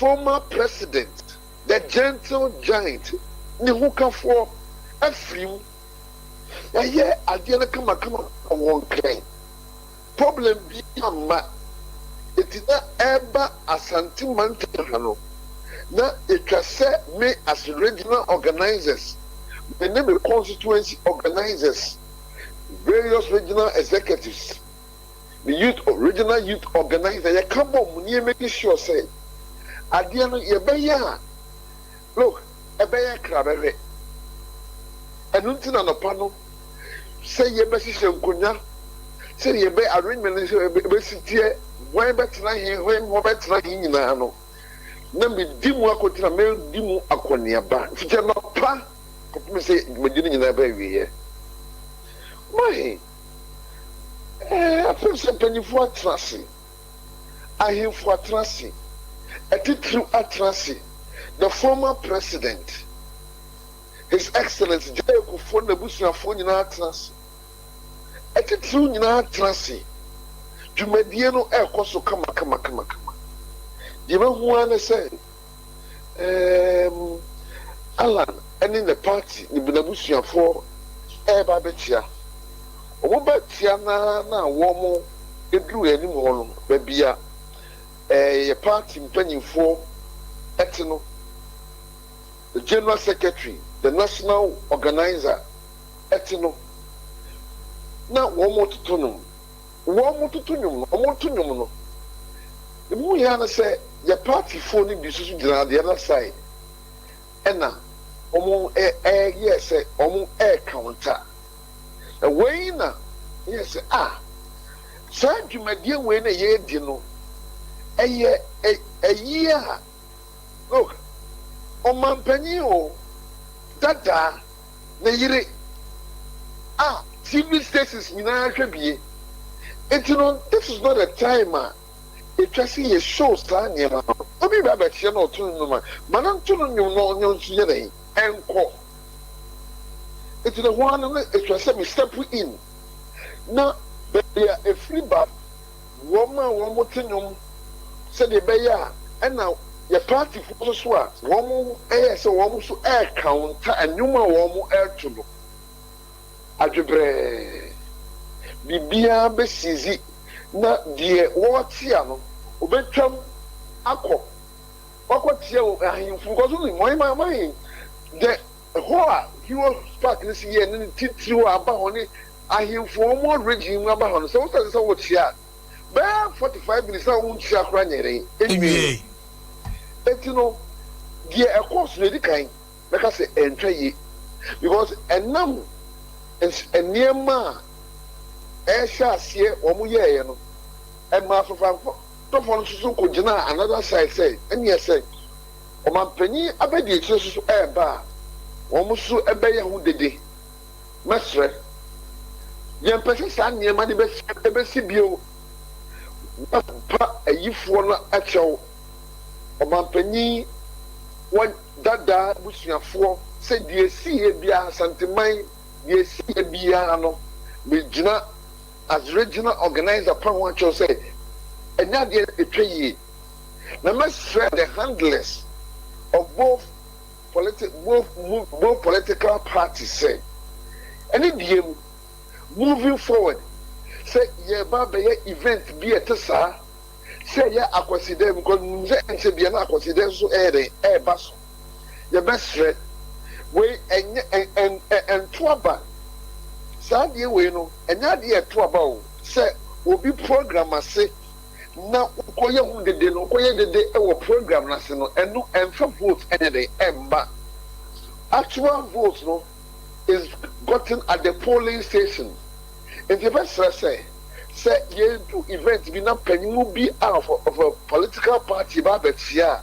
former president, the gentle giant, Nihukafo, Ephraim, a year Adea Akye Abia, problem being it is not ever a sentimental. Now, it can say me as regional organizers, the name of constituency organizers, various regional executives, the regional youth organizer. You come on, you make sure say, at the end of your beya, look, a beya crabbe, and nothing on the panel. Say your message in Kunya, say your bay arrangement is a why better here, when more better in Nano. Nambi dimu akoti na me dimu akoniaba. Fije no pa, ko me say medini nyina ba wiye. Mai afem se panifo atrase. Ahemfo atrase. Atitru atrase. The former president, His Excellency Adea Akye Abia busuafo nyina atrase. Atitru nyina atrase. Dwumadie no ekoso kama. You know who I say, Alan, and in the party, the Benabusia for Babetia. Obatia na woman, it drew any more, baby, a party penny for Etino, the General Secretary, the National Organizer, Etino. Now, one more to tunum, no. The more say, your party phone in the other side. And now, yes, air counter. A way now, yes, so you may dear when a year, you know, a year. Look, Omanhene Yaw, Nayire, TV stations, Mina Shabi. And you know, this is not a timer. It just see a show stand here. Obi baba tia no tun no man. Manan tun no no yere enko. It the one it was say me step in. Na be a free bar. Woman motinum say the be ya and now your party for so a woman so woman so air counter and nyuma woman air to no. Adwebre bibia be sizi na die wotia no obetwam akọ wakotia ahimfu kozo ni moi the hoa he was park this year ni titiri wa aba honi ahimfu mo region aba hono so so wotia be 45 minutes na wontia kra nyere enwie etino die ekos na dikan make say entwaye because enam eniema Shasie, Omuye, and Master Franco, don't want to go another side say, and yes, say, Omanhene Abedi, just air bar, almost so a bear who did it. Master, young person, son, near money best, Bio, a youth one at your Omanhene, one that which you are for, said, dear see a beer, Santimai, dear see a beer, Mijina. As regional organizer, Pan say, and now they pay. Now, must share the handlers of both political parties say, and in moving forward, say, yeah, Baba, event be a tessa, say, yeah, I consider because and say, be an consider so air bus. Your best friend, way and Twaba. Sadie we no enya de eto aba say obi program ase na koye hu dede no koye dede e wo program na se no eno enfa vote enya de emba actual votes no is gotten at the polling station in the best say ye do event bi na panimu bi of a political party ba betia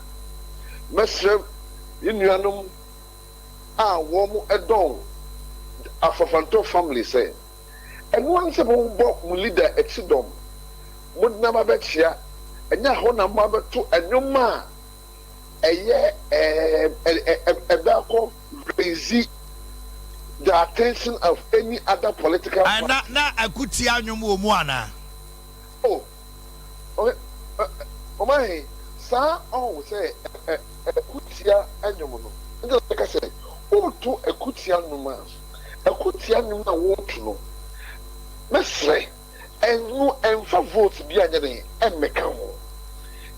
mesrem yinuanom wo mu edon Afofanto family say, and one simple book leader at Sidom would never bet here, and now one mother to a new man a year a balcony raise the attention of any other political party. And now I could see a new moana. Oh, okay, my sa oh say ekutia anyom no ndo ka say o to ekutia no ma ekutia no na wo to no mesre enu emfa vote bi anya den emeka ho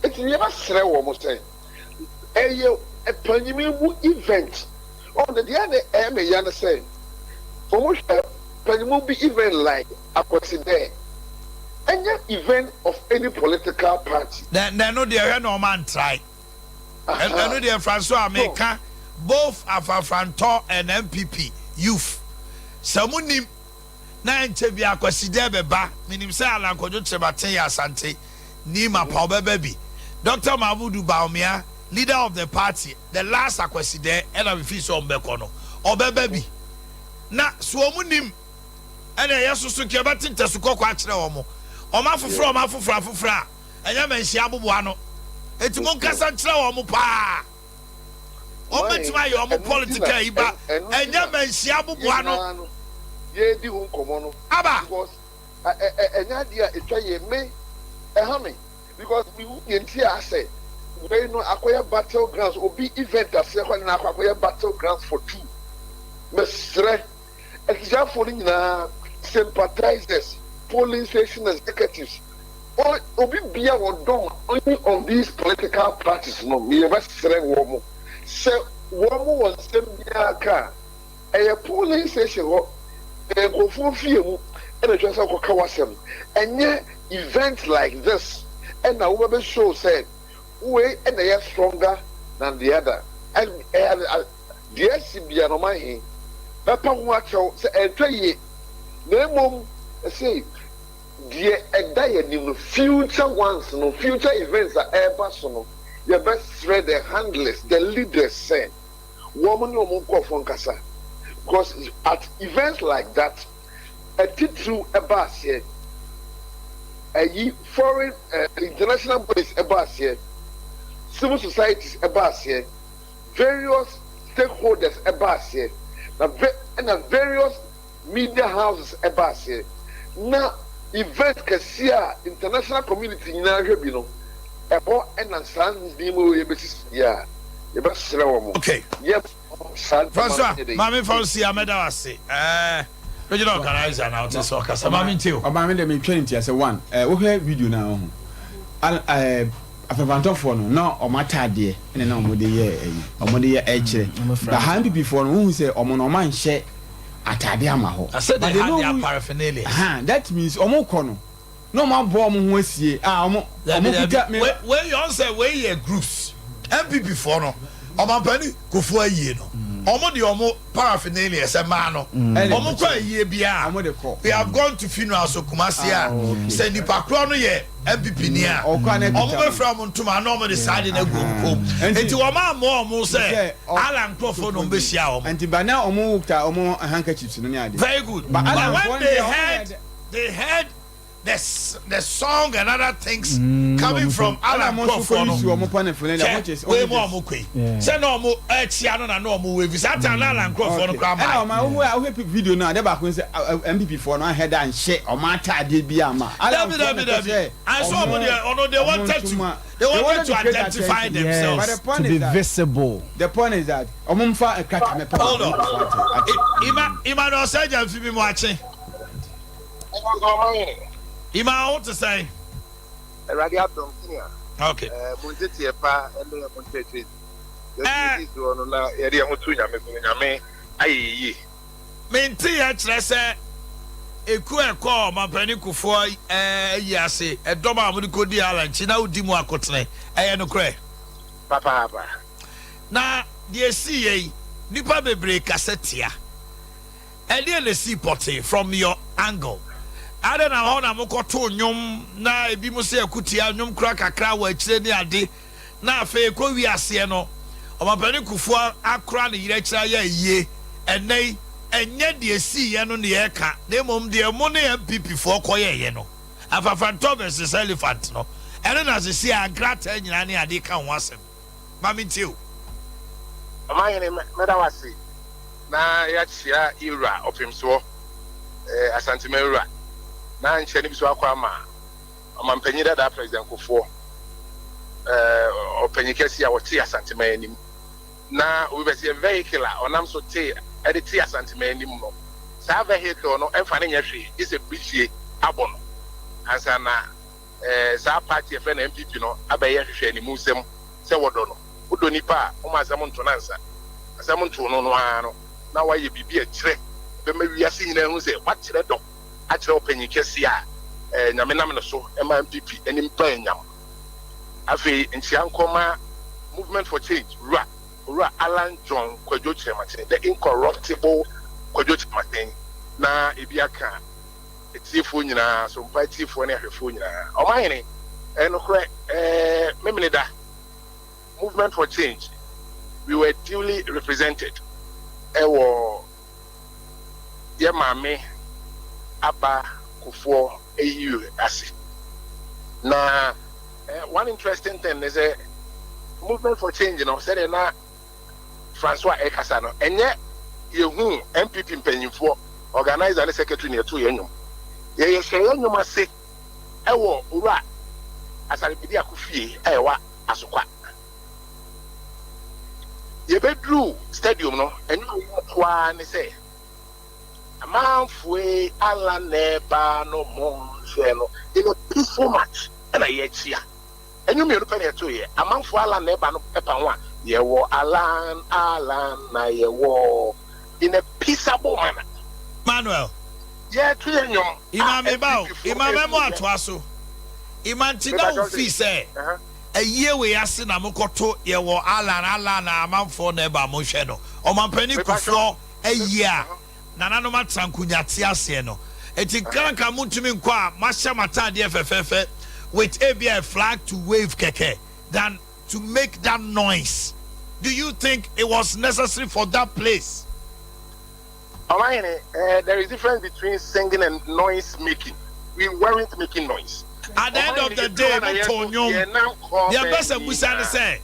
eti ye mesre wo mo say eye epanyimi bu event on the day me yan say omo epanyimi bi event like akwaside any event of any political party. Then no dear no man try. And no dear Francois America, both Afafranto and MPP youth. Samunim na nchebi akwaside beba minim say alanko jo chebate ya asante ni mapa obebebi. Dr. Mabudu Baumia, leader of the party, the last akwaside and we feel so obekono. Obebebi. Na suomunim ene yesusu kebati ntesuko kwa kire omo. Oma fufura enya menhia boboa no etimo nkasa kire wo mo pa o metima ye omo political iba enya menhia boboa no ye di hu komo no aba because enya dia etwa ye me ehame because we yenti ase we no akoya battlegrounds obi event ase kwa na akoya battlegrounds for two mesre example nyina sympathizers polling station executives or obi bia wodon only on these political parties no me ever sere womo se womo won sem bia ka e polling station ho e go fu fie mu e na twasa ko ka wasem enye event like this and na we be show say we and they are stronger than the other and the SCB no man he papa ho acho say entwaye na mom say the edaya future ones no future events are ever so no you best read the handlers the leaders say woman no mo for nkasa because at events like that a titu ebas here foreign international bodies ebas here civil societies ebas here various stakeholders ebas here and various media houses ebas here now event kasia international community na hwe bi no ebo enansan bi mo ye besis ya ye ba sere wo mo okay yep François mami fonsi ameda wase regional organizer na ote so kasa mami ntio mami de me twenty as one wo hwe video na ho afafantofo no na o matade ene na omode ye kire ba han before no hu say omo no man hye atade ama ho I said they had their paraphernalia that means omo kono no ma bo omo ho asie omo kuta me when you say we here groups MPP for no omo pani kofu ayie no omo de omo paraphernalia se ma no omo kwa ayie bia omo de ko we have gone to funeral so Kumasi a say nipa kro no ye MPP ni a omo be from ntuma no omo de side na group enti omo say Alan Crawford no be shia omo enti ba na omo wuta omo handkerchiefs no ni ade very good but when they heard the song and other things coming from Alan Crawford no we mo amokwe say no mo chia no na no mo we visa Alan Crawford no kra ma ma we video no ade ba ko say MPP for no head and share o ma atade bi ama I saw they wanted to identify themselves but the point to be visible. The point is that omumfa ekata me hold on ima no say jam fi bi mo ache Ima what to say? Radio Senior. Okay. Munjeti pa ende munjeti. This is one na area mutu nyame ayi. Menti ya kire se eku ekọ mapani kufo yi ase edoma amudi kodi ala nchi na udi mu akotene eye no kre. Papa. Na the see nipa bebre kasetia. Ede le see potty from your angle. Ada na ho na mokoto nyom na ebi mo se akutia nyom kura kakra wa akire ni ade na afa ekọ wi ase no omapani kufo akra ne yire kira ya yie enei enye de esi ye no ne ye ka na mom de mo ne MPP fo koye ye no afafanto versus elephant no ene na se si agrata nyina ne ade ka ho asem mami ntio Omanhene medawasi na ya chia ira opimso asantemera na nche ni biso akwa ma amampanyira da president kofo Openikesi or Tia Santimanim. Now we were a vehicle on am so tea at the Tia Santimanim. Sa vehicle no and finding is a bushy abon. As an sa party of an MPP no Abaya any Muslim, Sawadono, Udonipa, Omasamon Tonansa, Samon Tono. Now why you be a trick? But maybe we are seeing them who say, what's the dog? Actually, Openikesia, Naminamino so, MPP, and in playing now. Afi in Chiankoma Movement for Change, Ra Alan John Kwajoche Martin, the incorruptible Kwajoche Martin. Na Ibiaka, it's if we na some party for any phone. Omanhene, and Meminida Movement for Change. We were duly represented. Ewo Yamame Aba Kufo AU Asi. Na one interesting thing is a Movement for Change, said na Francois Ekasano, and yet you MPP Pennyfo organizer and secretary near 2 years. Ye share you must say, Ewo Ura as I be a Kufi, Ewa Asukwa. Ye bedru stadium no, and you want to say, a man fue Alan Neba no more, in a peaceful match, and I yet here. And you may open it 2 years. A man for Alan Neba no Epa, ye wo Alan, na ye wo in a peaceable manner. Manuel. Yeah, 2 years. Imam Memo Atwaso. Imam Tina Ufi say. A year we ask na mukoto ye wo Alan na amanfo na eba mo hwe no omampani kufo a year na nanoma trankunya te ase no eti kanka muntumi nkwa a mahya matade fefefe with ABI flag to wave keke than to make that noise. Do you think it was necessary for that place? There is difference between singing and noise making. We weren't making noise. At the end of the day, the best of Musa say,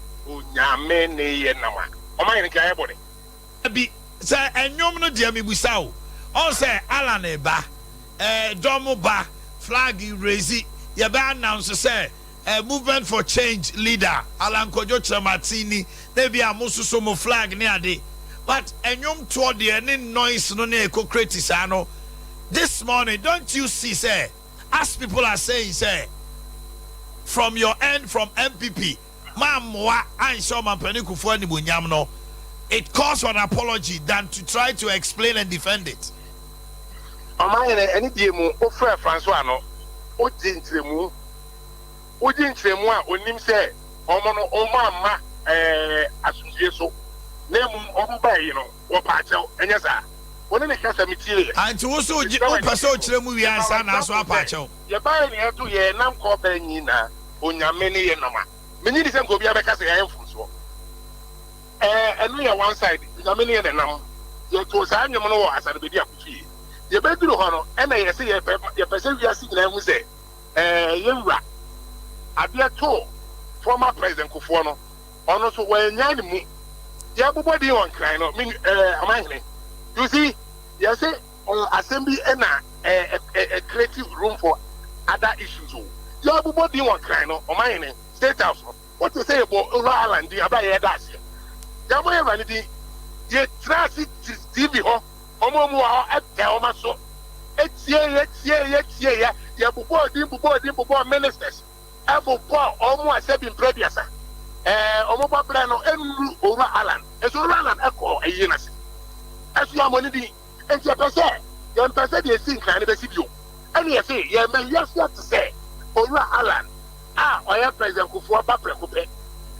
say, and you know, dear me, Busao. All say, Alan Eba, Domoba, flag raise, Yaba announce say, Movement for Change leader, Alan Kojocha Martini, there be a Mususomo flag near day. But and you toward the any noise no ne co criticano. This morning, don't you see, say, as people are saying, say, from your end, from MPP, it calls for an apology than to try to explain and defend it. Any demo, offer Francois, no, Ojintremu, Onim say, Omono, Oma, Association, name Omba, or Pacho, and yes, when they cast a material. And to also Paso movie and San as well, Pacho. You're buying here 2 years, Nam Corpenina, Unyamini and Nama. Many of them go be a because I am from so. And we are one side, Unyamini and Nam. You to sign your mono as a video. You better do honor, and I say your person we are seeing them, we say, Yura. Adea Akye former President Kufuor, honor so when Yanni. Everybody on crying, Omanhene. You see, you say assembly and a creative room for other issues. You everybody on crying, Omanhene, State House. What to say about Ireland? The Abia that's it. You may have anything. You trust it TV, Omomo at Telmaso. It's yeah. You before ministers. Ever poor almost 7 previous. Omoba Brano and over Alan. As well as echo a yenas. As you are money, and your person, you think kind of a video. And you say, you may just have to say, over Alan. I am President Kufuor Paprecope.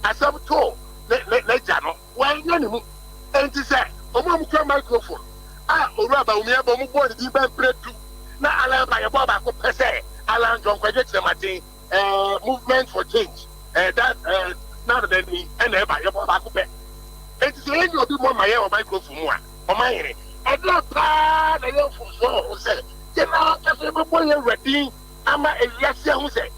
As some told, let Jano, why you and to say, Omoka microphone. Uraba, we have a more than even bread too. Now, Alan by a Baba per se, Alan John Kwajoche Martin, Movement for Change. That now than me and by your Baba Coupe. It is a little bit more my microphone. Omanhene. I don't plan a little for so who said, everybody ready. I'm a yes, who said,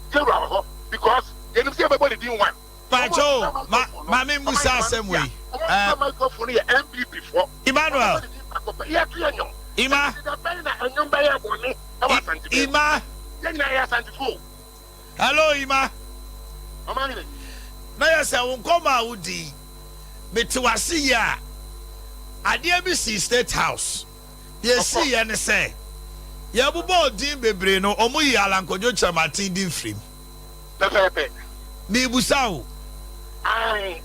because they don't see everybody doing one. Pacho, Mammy Musa, same way. Microphone here, MP before Emmanuel. Ima. Ima. Hello, Ima. na yɛ sɛ wo nkɔma a wodi mete wase yi a adeɛ bi si State House yɛsi yɛ ne sɛ yɛbobɔ odin bebree no ɔmo yi alankodwo kyerɛmaten din firim mebusa wo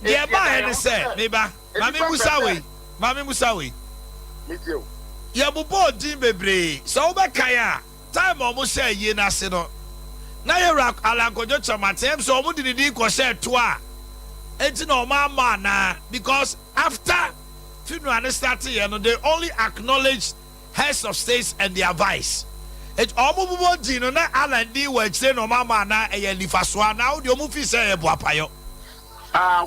deɛ ba yɛ ne sɛ meba mame busa wei yɛbobɔ odin bebree sɛ wobɛkae a time ɔmo hyɛ yie n'ase no na yɛwura alankodwo kyerɛmaten sɛ ɔmo de ne din kɔhyɛ to a enti na ɔmo ama anaa because after funeral started here, no, they only acknowledge heads of states and their vice. It almost dino na alandi we say no mama na e nifa so na the omu fi say e boapayo.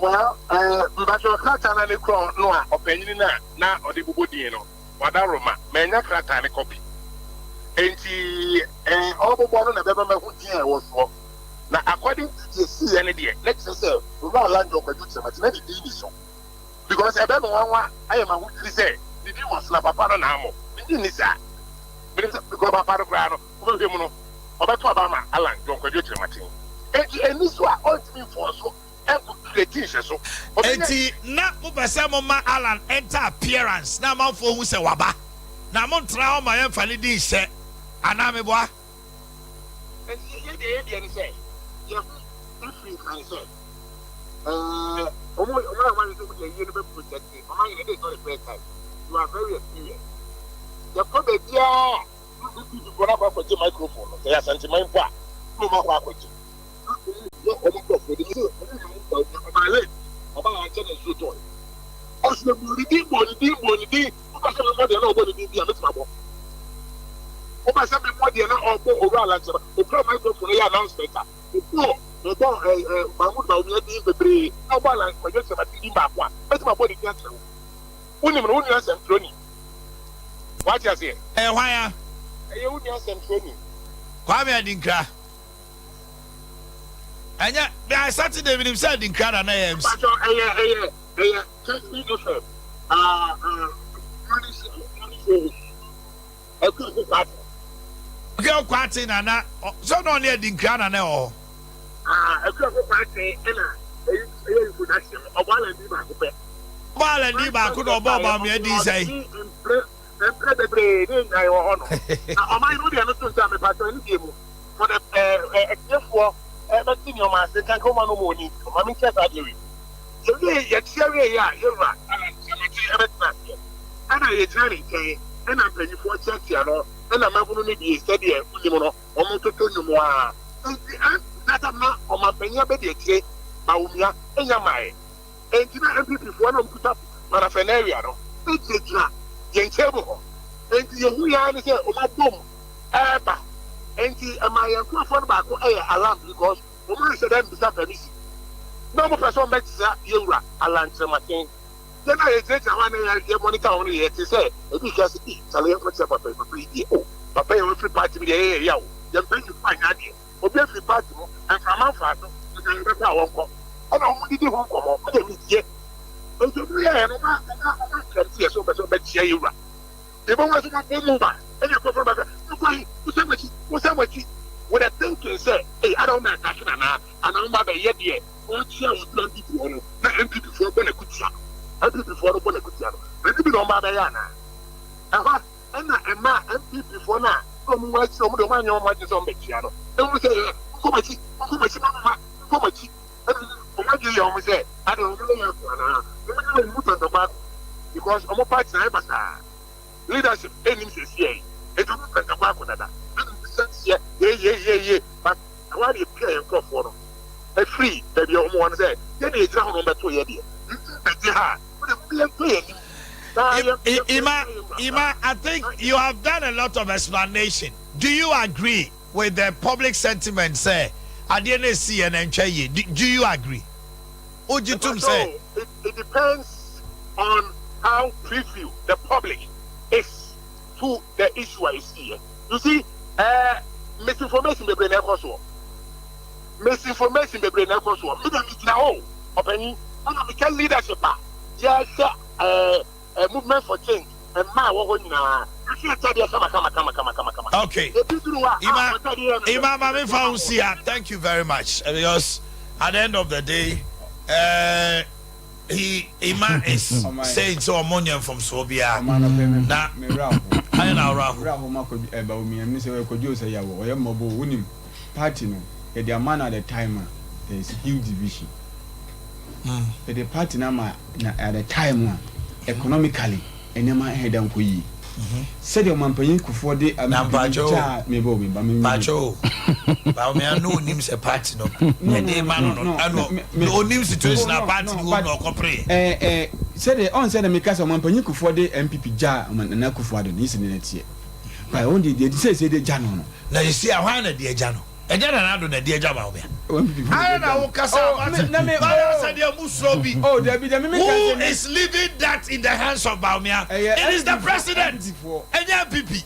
Well, mbacho krata na ne kro no a opanyin na ode bubo din no. Wada Roma, menya krata ne copy. Enti obobo no na beba mahu din e wo so. Na according to the CN there, let's say we want land of production, but na the din is so. Because I don't know I am a who say the deal was not papa na amo. Didn't say because papa grano over him no about Obama Alan don't graduate Martin. And this was ultimate for so and create so. Enti na mo pese mo ma Alan enter appearance na man for hu se waba. Na mo tra o ma yan fani di se ana me boa. And ye say you free can say you are very experienced. The problem is, you go up with the microphone. They are sending my part. No more with you. You almost for the my leg. About I tell you to. Also, the deep body, because nobody nobody did the mixable. Over something more than all over the microphone announcement. The Mahmoud Baumia bebree na bala kwaje se matidi ba kwa beti ma body kan tru unim no unia sem troni what you say hwan ya unia sem troni kwa me adinkra anya be I Saturday we say adinkra na yams but just me go sir okay kwati na so no ne adinkra na o a couple party and production of one and could obama me di say the brain I honor. Am I really understood that the pattern for the for everything your master can come on morning. I mean, I do it. So, yet, you're right. And I trying and I'm paying for church, and I'm going to be steady, almost to tell you more. That I'm not on my penny, but yet, Baumia, and Yamai. And MPP for one put up Marafanaria, it's not young table. And you are say, oh, my boom, and my uncle back alarm because woman said, I'm permission. No more person makes you alarm Martin. Then I said, I want money only yet to say, because it's a little bit of a papa, you free party with the yaw. You're going to find out. Obviously, party and from our father, you can remember our uncle. I don't need to come on, but they yet. But you can see a so much here. You run. They won't want to move back. And you go from what's much what I think you say, hey, I don't know, and I'm not yet. What you want to do, not empty before when a good shot. Empty before when a good shot. And you know, Madayana. And my empty before now. Come on, some of the money on my design, Mexiano. And we say, come on, I don't know because I'm a part time leadership enemies here. It don't the back on that. Yeah. But I want to pay a for a free that you want to say. Then it's down on the 2 year. Ima, I think you have done a lot of explanation. Do you agree with the public sentiment? Say, I didn't see an enchantment. Do you agree? Say it depends on how preview the public is to the issue I see. You see, misinformation be bring across. Misinformation be bring across. Me dem is now opinion. We can leadership. Yes, movement for change. And my na. Okay. Ima, thank you very much. Because at the end of the day, Ima is saying so ammonia from Sobia. Na I know Rahu Mako about me and Mr. Kojo say ya or mobile winning party no. At the man at the time there is huge division. At the party nama at the time economically and yama head and kui. Said your man paying for the Nampacho may be Pacho. Baumia no names a party no. No names situation a party who no compre. Said the on said the Mikasa man paying for the MPP jar and Naku for the incident here. By only they say the Jano. Now you see a one at the Jano. And then another the dear Jabba. I know who is leaving that in the hands of Baumia? It is the president and the MPP.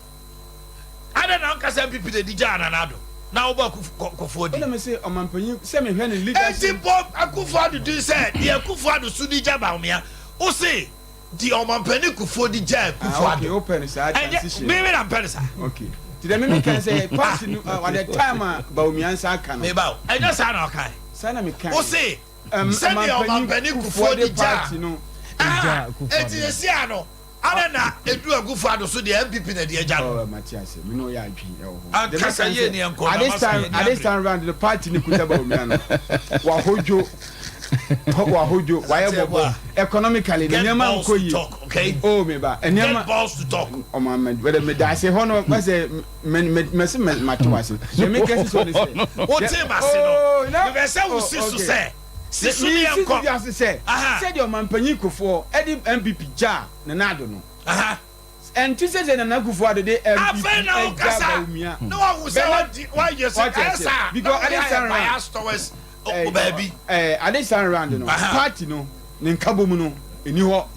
I don't know because MPP the Dijan and Ado. Now about Kufodi. Let me say, Omanhene send me when the leadership. Akufo do say the Akufo do Sudija Baumia. O say the Omanhene Kufodi Jab Kufo. Okay, open side transition. Maybe I'm Pensa. Okay. Did I can say party at the time Baumian Saka? Maybe I just said okay. Sana me can. O say send the Omanhene Kufodi party no. It is Siano. I don't know. It do a good father, so the MPP in the agenda. Oh, Matthias, we know ya dream. At this time around the party, Nikutaba, Wahojo, Wahojo, why economically, the Yaman talk, okay? Oh, maybe, and Yaman balls to talk. Oh, my man, whether me die, say, Honor, was a Matthias. They make us so. What's him, oh, no, that's how we say. Said your man Panico for Eddie MPP jar, Nanado no. And she says, and Naku for the day, no one will say why you say, because I asked always, oh, baby, I didn't stand around, no party, no, Ninkabumuno, in New York,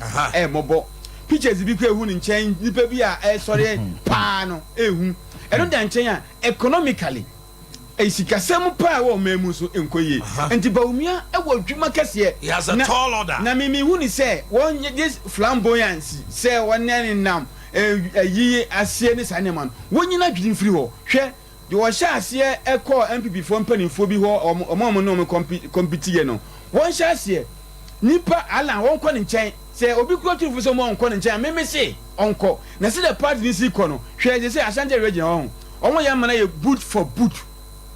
mobile pictures, if you couldn't change, the baby, sorry, pano, and don't change economically. Sikasemu pa wo memuso enkoye enti Baumia e wo dwuma kese he has a tall order na me hu ni say won this flamboyance say won nam yi asie ni saneman wonyina dwin firi ho hwe de wo sha asie e call MPP for mpanimfo bi ho omo no compete ye no won sha asie nipa ala won kɔ ne nkyɛn say obi kɔ tu so mo nkɔ ne nkyɛn me say onko na se the party ni si kɔ no hwe de say Ashanti region ho omo ya mana ye boot for boot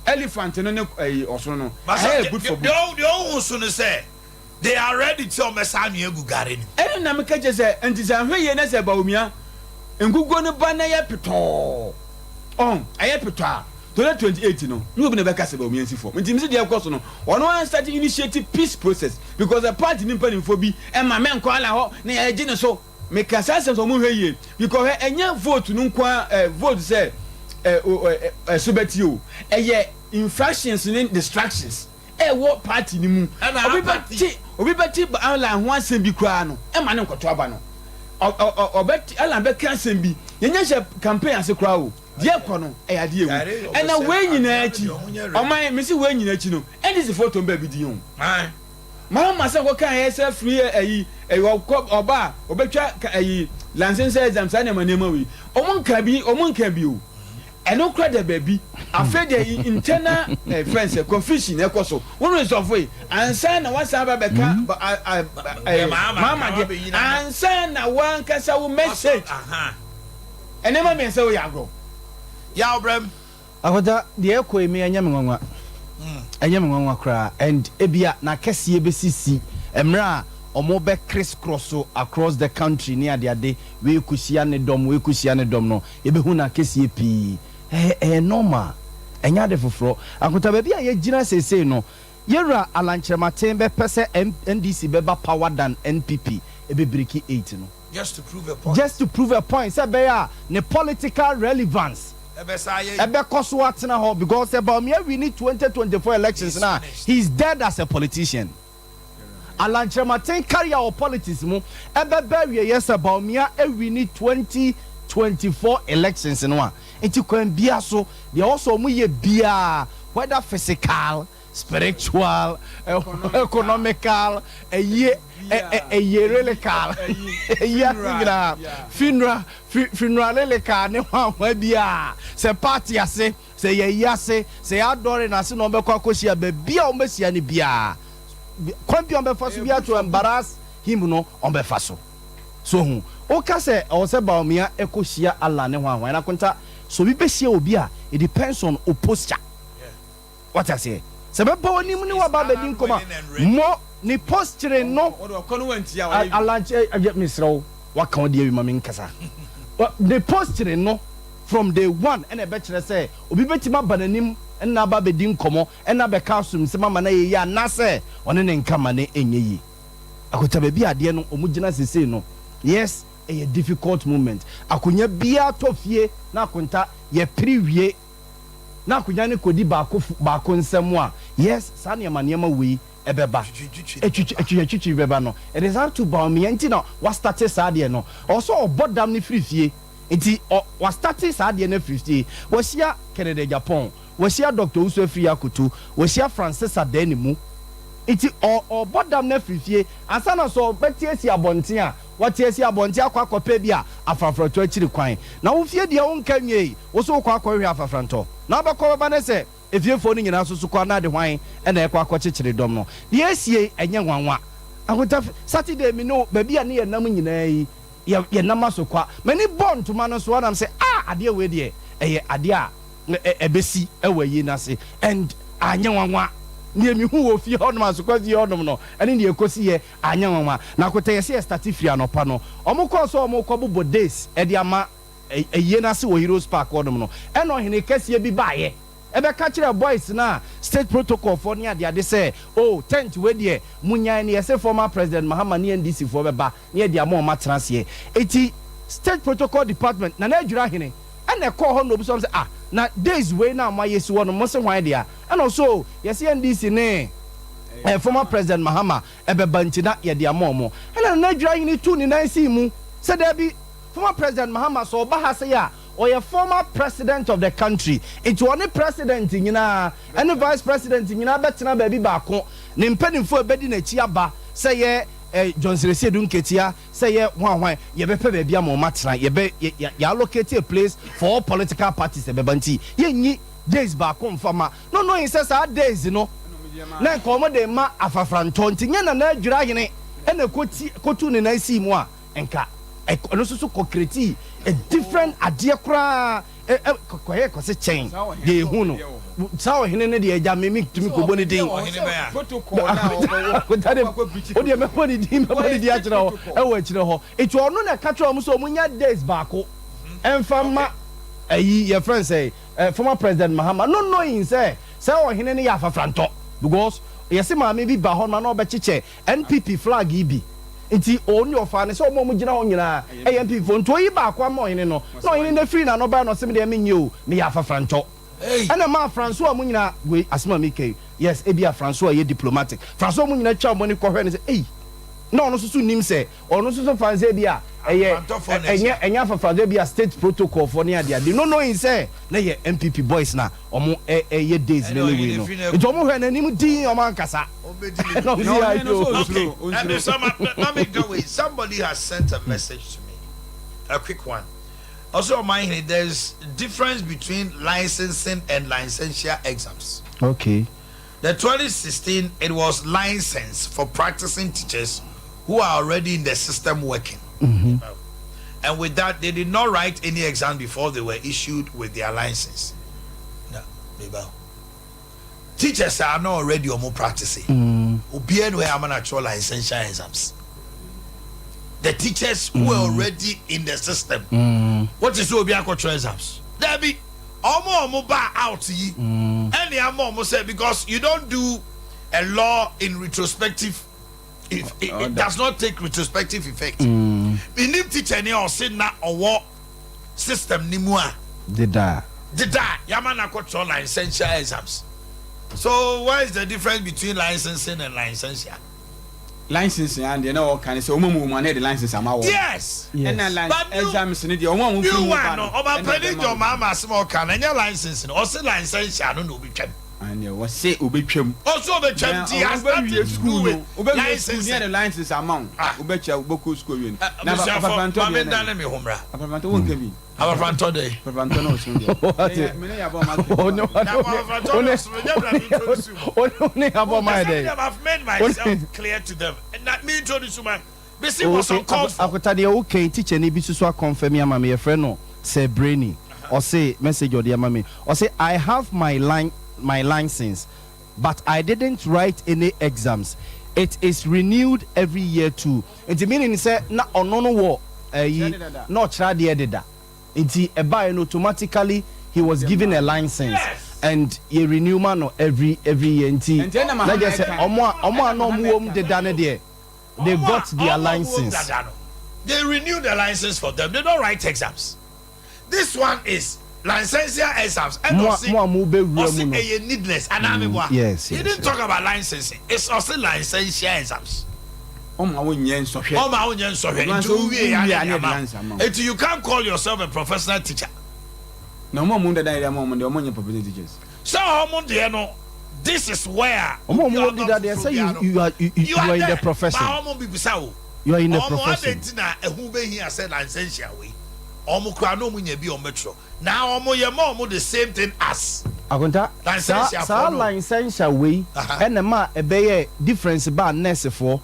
elephant no also no good for the old say they are ready to mesami egugare ni ene na meka je say ntisa hweye na say Baumia engugo no ba na ye peto aye peto a 2028 no you be beka say Baumia sifo ntimi se de ekoso no ono wan start initiative peace process because the party ni mpanimfo bi e ma men ko ala ho na ye gi ne so meka say so mo hweye because enya vote no kwa vote say subetio infractions and distractions what party ni mu obi beti ala ho asem bi kra no e ma ne nkoto aba no obeti ala be cancel bi yenya she campaign ase kra o die kɔ no ade ewu na we nyina achi oman me si we nyina achi no and this photo mba bi di yon mama se ko kan yesa free oba obetwa license exams na manema we omon ka bi o eno kra de baby afred the internal friends confusion ekoso one is of way ansa na wasa ba beka mama de ansa na wan kasa wo message enema me say we agro ya obrem akoda de ekọ emi anya me nwanwa kra and ebia na kese besisi emra omo be crisscross across the country near the ade we kusia ne dom no ebehu na kese pi normal enya de foforo akota ba bia ye gina sese no yera alanchematen be pese NDC beba power than NPP ebe breki 8 no just to prove a point say be ya ne political relevance ebe koso atena ho because about me we need 2024 elections now he's dead as a politician alanchematen carry our politics mo ebe be yes about me we need 2024 elections no a enti kwan bia so they also mu ye bia whether physical spiritual economical relical funeral ne wa bia se party ase se ye yase se adore na se no be kwa kosia be bia o mesia ne bia kwampi on be faso bia to embarrass him no on be faso so hu o ka se o se Baumia ekohia Allah ne ho na konta so bi behia obi a it depends on o posture what I say se be ba onim ni wa ba be din koma mo ni posture no Allah misro wa kan odi wi ma me nkasa the posture no from day one and a better say obi betima bananim and na ba be din komo and na be kasum se mama na ye ya na se one ne nka ma ne enye yi akota ba bi ade no omugina sese no yes a difficult moment akonya bia tofie na akonta ye priwie na akonya ne kodi ba ko nsem a yes sa ne ma we ebeba echichi beba no it is hard to Baumia ntina wa start sa de no also obodam ne frifie nti wa start sa de na frifie wasia Kennedy Japan wasia Dr. Uso Free Akutu wasia Francis Adenimu nti obodam na frifie asana so betiesi abonten a watiesi abonten akwakopa bia afafrato akiri kwan na wo fie de wo nkanwe wo so kwakọhwe afafranto na abakọ ba ne se efiefo ni nyina so kwa na de hwan e na ekwa akọchichiri dom no de esie enye nwanwa ahota Saturday mi no ba bia ne ye nam nyina yi ye nam aso kwa mani bond to man so na say ade we de eye ade a ebesi ewayi na se and anye nwanwa ne mi hu wo fie honom aso kwa fie honom no ene ne ekosi ye anye nwanwa na kota ye se start free anopa no omukọ so omukọ bobo days e de ama eye na se wo Heroes Park honom no eno hene kase bi baaye ebe ka kire boys na state protocol for ne ade say oh tent we de munyan ne yese former president Mahama ne NDC for beba ne de ama o matranse eti state protocol department na adwura hene ene call ho no bi so say na days we na ama yesi wo no mo se hwan de and also yese NDC ne former president Mahama ebeba ntina ye de ama mo ene na adwura hene tu ni nan si mu se da bi former president Mahama so ba ha say ya or a former president of the country. It's one president in and vice president in betina baby bako. Nimpeni for a bed in a chiaba, say Johnson Dunketia, say one, ye be baby mo matra, ye allocate a place for all political parties, a bebanti. Ye days back home farmer. No, he says our days, you know. Na come de ma afafranton, Tiana na dragine, and a cotun in I see moi, and cat. And also concrete a different idea cra a chain ye huno saw hine de eja mimic to me ko boni din protocol na o de me boni din me boni dia kire ho e wa kire ho etu ono na ka kire mo so munya days baako enfama ayi your friend say former president Mahama no knowing say o hine ne ya afafranto because yesi ma me bi ba ho na no be chiche NPP flag ibi nti oni ofa ne so mo gina ho nyina AMP fo nto yi ba kwa mo hene no no hene na free na no ba no se me de menye o me ya fa francho ana ma François mo nyina we asema me kai yes e bia François ye diplomatic François mo nyina cha mo ne ko hwe ne se no no susu nim se ono susu fanze bia enya fa fanze bia state protocol for ne ade no in say na ye MPP boys na omo ye days ne we no it omo hwe na nim din omo ankasa. Somebody has sent a message to me, a quick one. Also, there's difference between licensing and licensure exams. Okay. The 2016, it was license for practicing teachers who are already in the system working. Mm-hmm. And with that, they did not write any exam before they were issued with their license. No, teachers are not already or more practicing. Obian we have natural licensure exams. The teachers who are already in the system. What is Obian control exams? There be almost bar out ye. Any amount say because you don't do a law in retrospective. It does not take retrospective effect. We need teacher any or say na or what system ni mua. Did that Yamana control licensure exams. So what is the difference between licensing and licensure? Licensing and you know can say omo mo na the license am awo. Yes. And exams ni the omo mo you want no oba pedi your mama small can any license or say licensure no be twem. and you was say obetwam also obetwam ti has nothing to do with license near the license amount obecha oboko school wen na Papa me dan me homra Papa won ka bi Papa Fanto dey Papa no so dey me ya ba ma no Papa I've made myself clear to them and that me introduce man be see was on call for akota dey okay teacher ni bi so confirm ya ma me friend no say brainy or say message or the mama or say I have my license but I didn't write any exams. It is renewed every year too. It meaning say na ono no wo no try the editor. It automatically he was given a license. Yes. And he renew man every year. Let's just say they got their license. They renew the license for them. They don't write exams. This one is licensure exams. Needless. Yes. He didn't talk about licensing. It's also licensure exams. You can't call yourself a professional teacher. No more moon that I am on the ammonia professional teachers. So, this is where you are in the profession. You are in the profession. Now the same thing as licensure way and a difference about nurse for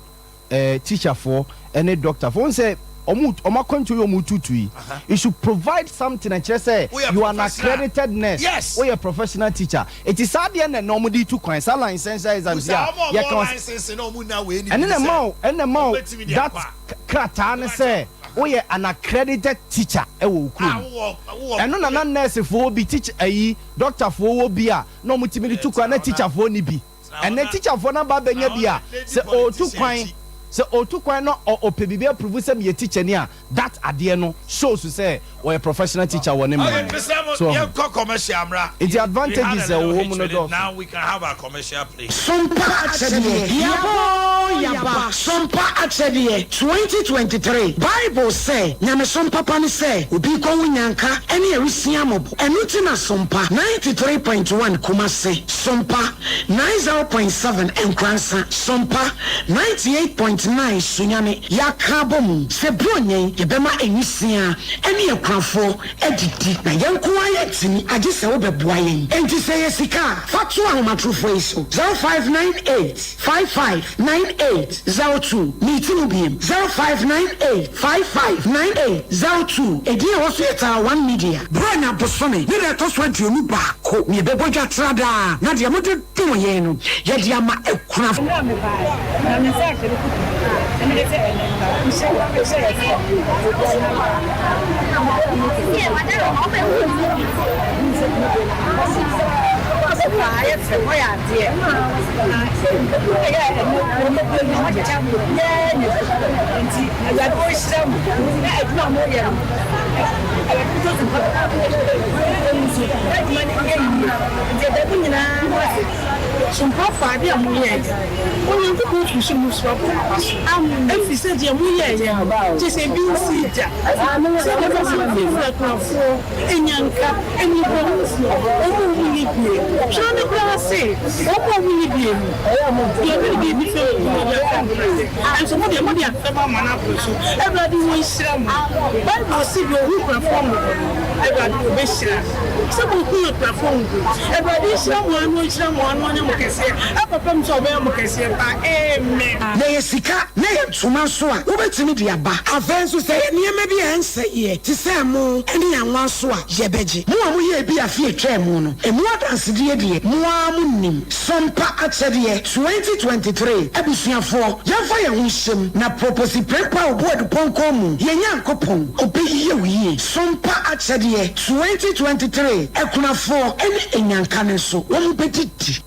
teacher for and a doctor for say you should provide something and just say you are an accredited nurse. Yes. Or a professional teacher. It is at the end and normally 2 coins. License is and then the amount that Kratana say we are an accredited teacher. And no nurse for be teach a doctor for be a no multimedia 2 coin teacher for nibi. And the teacher for number benya say 2 coin. So otu kwan no opebibi approve say me teacher ni a that ade no shows to say we a professional teacher won him. So commercial amra. It's the advantage is a woman no. Now we can have our commercial play. Sompa Akye Yabo Sompa Akye 2023 Bible say nyame sompa pani say obi ko wunyanka ene erusia mobo enu ti na sompa 93.1 Kumase sompa 90.7 Nkransa sompa 98.9 Sunyane yakabom se bronye yebema enisia ene ekrafo edidi na yanko ayetini age se wo beboa yen enti se yesika fatu ahomatrofo iso 0598559802 meeting biem 0598559802 edi e woso yeta 1 media brana bosome ni le to so anu ba ko ni beboja trada na de amode dum yen no ye de ama ekrafo na me say and they say, Sompa fadi amuye. Onye nkuku fushi muswapo. Efi se di amuye ya. Je se bi usija. Se de fa se fi kwafo enyanka eni bonus. Omo wini bie. Chane kwa se. Omo wini bie. Ye bi bi fe. And so mo de afema mana proso. Everybody won shira mo. Bible si bi ohu kwafo mo. Everybody go be shira. Se mo ku kwafo mo. Everybody shira mo anu kese apapam so be mo kese pa amen na yesika na yetuma so a wobetimi de aba afanso say niam bi anse ye ti say mo ene yanwa so a yebeje mo ye bi afie twa mo no emu adanse de mo amunim Sompa Akye 2023 abusuafo yemfa ye hunhyem na propose prepa obo ponko mu ye nyankopon obeyiye wiye Sompa Akye 2023 ekunafo ene enyanka ne so wo mu betiti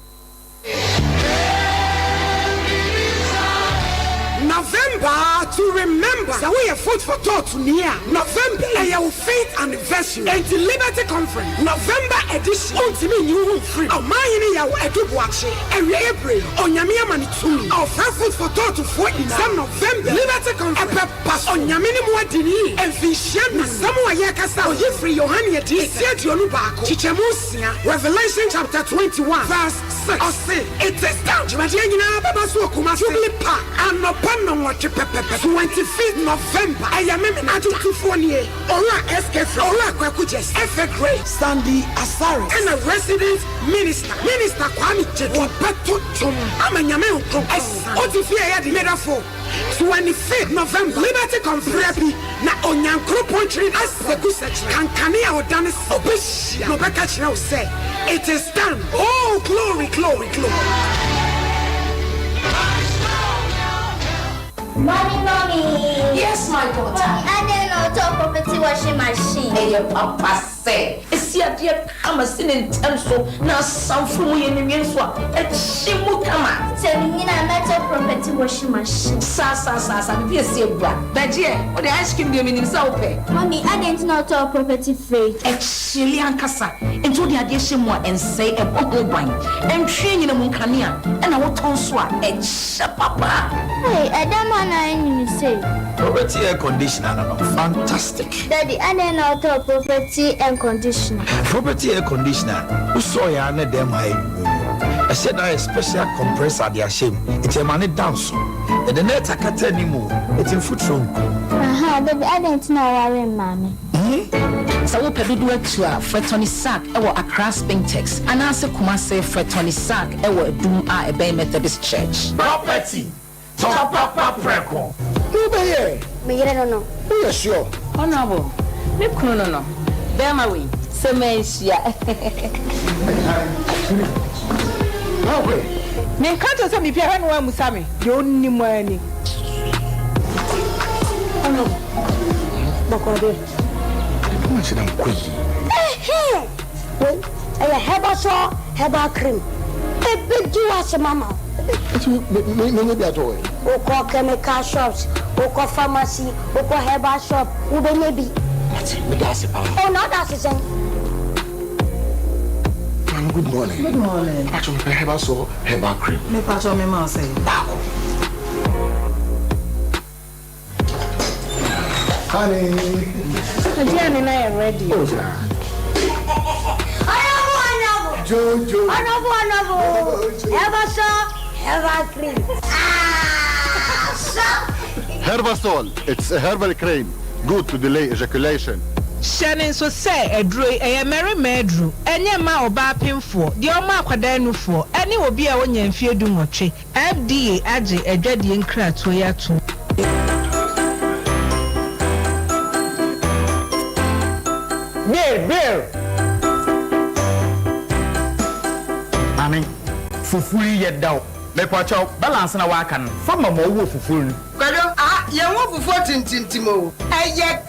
November To remember that we are food for thought near November. Our faith anniversary and the Liberty Conference. November edition. Ultimate new free. Omanhene Yaw Boakye and April. Onyamia Manitumi. Our food for thought to 14 November. Liberty Conference. Pass Onyamini Muadini and Fishan. Samoa Yakasa. Oyefri Yohani Adi. Siadionu Bako. Chichemusia. Revelation chapter 21 verse 6. Say it is down. Jumadiana Babasu Kumasi. Jubilee Park. And no panno watch pepe. 25th November. I am in Atu Ola SK Ola Kwakujes. F.A. Gray. Sandy Asari. And a resident minister. Minister Kwame Cheto. Beto Chum. I'm a Yamel Krom. Otifia the metaphor. 25th November. Liberty Conference. Na Onyankro Pontry as the Gusach. Kankania or Danis Obish. No Bakach say. It is done. Oh, glory, glory, glory. Mommy. Yes, my daughter. I didn't know top property washing machine. Hey, your papa say. It's your dear come a sin in tenso. Now some from you in the swap. A shimu kama. Tell me I metal property washing machine. Sa. Be a zebra. But yeah, what the ice cream game in himself. Mommy, I didn't know top property free. Actually, Ankasa. Into the addition more and say a bubble wine. And train in a munkania. And I will turn swat. A papa. Hey, I don't want to say. Property air conditioner, no, fantastic. Daddy, I didn't know top property and conditioner. Property air conditioner, who saw ya and them high. I said I special compressor, they are shame. It's a money dance. And the net I can't tell anymore. It's in foot room. Daddy, I didn't know why, mommy. So we do extra for Tony Sack, our Accra Spintex, and answer Kumase for Tony Sack, our Doom a Bay Methodist Church. Property. Top papa preko. Who be here? Me, I don't know. Who is sure? Honorable, no. Bear my way. Semesia. Okay. Me can't tell me if you have one Musami. You only money. Well, I have a saw, have a cream. A big you as a mama. Maybe at all. Oko chemical shops, Oko pharmacy, Oko herbal shop, Ube maybe. That's it. Oh, no, that's the same. Good morning. Good morning. Actually, I have also herbal cream. Me pacho me ma say. Honey. Jenny and I are ready. Jojo. Honorable. Ever saw, ever cream. Herbasol, it's a herbal cream, good to delay ejaculation. Shannon so say a dray a merry medru, and your ma or bar pin for, the old mark danu for, and it will be a one year fear doing what she. FDA Adea a dready and crat to ya too. Beer. Mami, fufuri yet down. Make watch out, balance na wakan. From a more fufuri. Kado, ye wo fufu tintintimo. Eye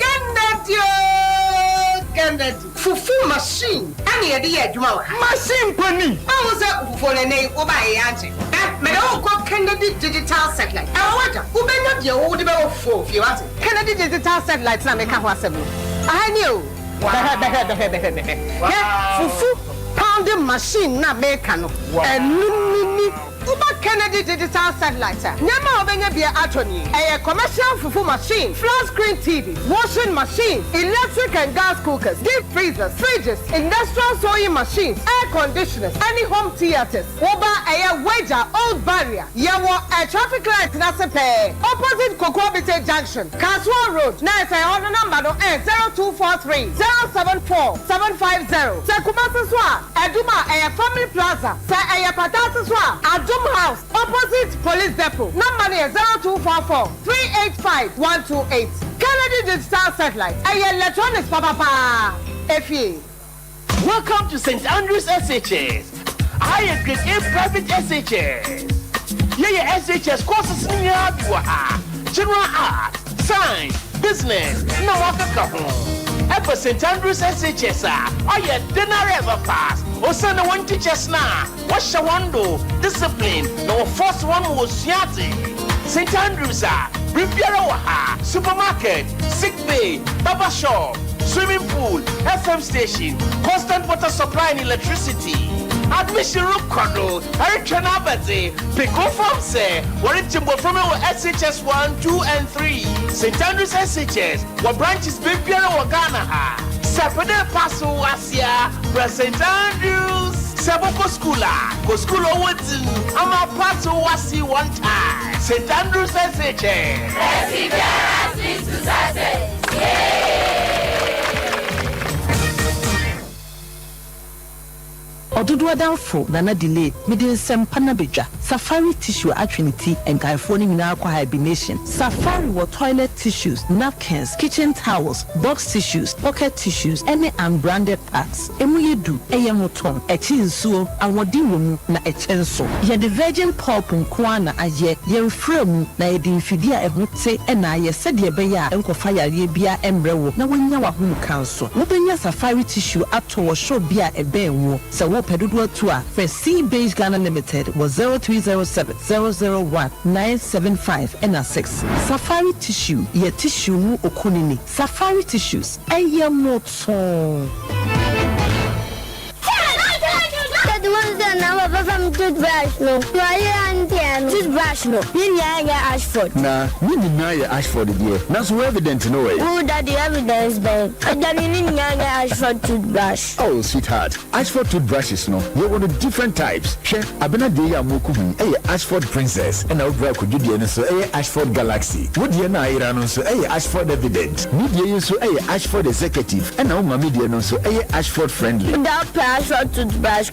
Kennedy. Fufu machine. Ani ye de adwuma wa. Machine pani. Awu se fufu ne nei wo ba ye ante. Me do ko Kennedy digital satellite. E waja, wo benya bia wo de be wo fufu fie wate. Kennedy digital satellite na me ka ho asem. Ahani o. Fufu pounding machine na me ka no. Enunini Uba Kennedy digital satellite. Nyama obenya bia atoni. A commercial fufu machine, flat screen TV, washing machine, electric and gas cookers, deep freezers, fridges, industrial sewing machines, air conditioners, any home theaters. Uba a wager old barrier. Yawo a traffic light na sepe. Opposite Kokwabite Junction, Kaswa Road. Na say order number no 0243 074 750. Say Kumasi Swa, Aduma a family plaza. Say a patata Swa, Adum House, opposite Police Depot. Number is 0244 385 128. Kennedy Digital Satellite. Electronics Papa. Effie. Welcome to St. Andrews SHS. Higher grade A private SHS. Yeah, SHS courses in general art, science, business, no other couple. Ever St. Andrews SHS, oh yeah, dinner ever pass. O send one teachers now. What's your window? Discipline. No first one was yati. St. Andrews, Riviera Waha, supermarket, sick bay, barber shop, swimming pool, FM station, constant water supply and electricity. Admission room condo, Hurricane Abate, Pico from say, Warrington from SHS 1, 2, and 3. St. Andrews SHS, what branches Bibiana Wagana, Sapade Paso Asia, St. Andrews, Saboko Schoola, Go School Owotin, Ama Paso Wasi one time, St. Andrews SHS. Odudu adamfo nana delay midin sempana beja Safari tissue atrinity and California Minako hibernation. Safari were toilet tissues, napkins, kitchen towels, box tissues, pocket tissues, any unbranded packs. Emuyedu, eyemoton, echinsuo, and wadimu na echenso. Ye the virgin pulp nkwana aye, ye fremu na ye di infidia emute ena ye said ye beya enko fire ye bia embrewo na wanya wahunu kanso. Wobenya Safari tissue ato wa show bia ebenwo. Se wo pedudu atua for C Beige Ghana Limited was 0307 001 975 and 6. Safari tissue, ye tissue mu okunini. Safari tissues, eye moton. Toothbrush no. Toothbrush no. Ashford. Nah, we deny Ashford dear. That's so evident no way. Who that the evidence then? Ashford toothbrush. Oh, sweetheart. Ashford toothbrushes no. You want the different types. Share Abena Deya Mokuhi, Ashford Princess, and our brother could you so Ashford Galaxy. Would you know Iran so Ashford Evident? Media so Ashford Executive, and now Media no so Ashford Friendly. Without Ashford toothbrush,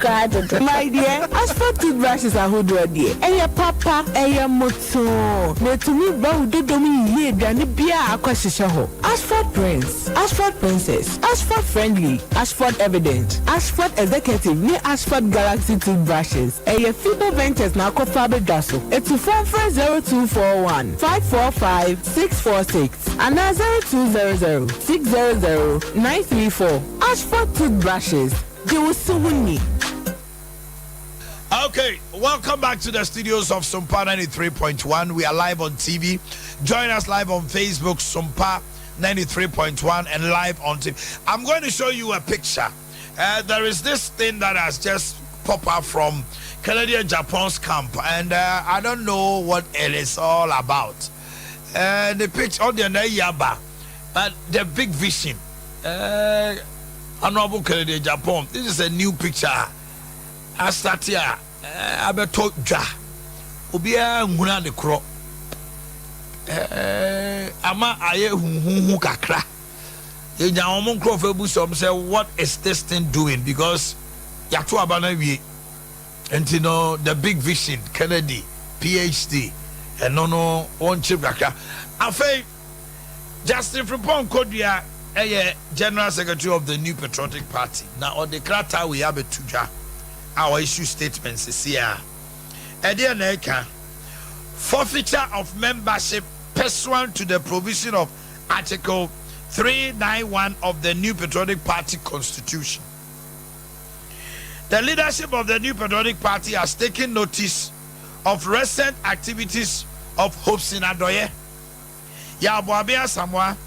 my dear, Ashford toothbrushes are who do dear. Eya papa, eya moto. Me to me bow do domi ye gani bia akwashisha ho. Ashford Prince, Ashford Princess, Ashford Friendly, Ashford Evident, Ashford Executive, ni Ashford Galaxy toothbrushes. Eya Fibo Ventures na ko fabe daso. It's 440241 545 646 and 0200 600 934. Ashford toothbrushes. They will so winning. Okay, welcome back to the studios of Sompa 93.1. We are live on TV. Join us live on Facebook, Sompa 93.1, and live on TV. I'm going to show you a picture. There is this thing that has just popped up from Canadian Japan's camp, and I don't know what it is all about. The picture on the Yaba, but the big vision. Honorable Canadian Japan, this is a new picture. I start here. I be told ja. Obia nguna de kro. Ama aye hu kakra. E nya omon kro fa bu some say what is this thing doing, because ya to abana wie. And you know the big vision, Kennedy, PhD, and no one chip kakra. Afei Justin Frimpong Kodua General Secretary of the New Patriotic Party. Now on the krata we have a tuja. Our issue statements is here. Adea Akye, forfeiture of membership pursuant to the provision of Article 391 of the New Patriotic Party Constitution. The leadership of the New Patriotic Party has taken notice of recent activities of Hobson Adoye, Yabuabia Samoa,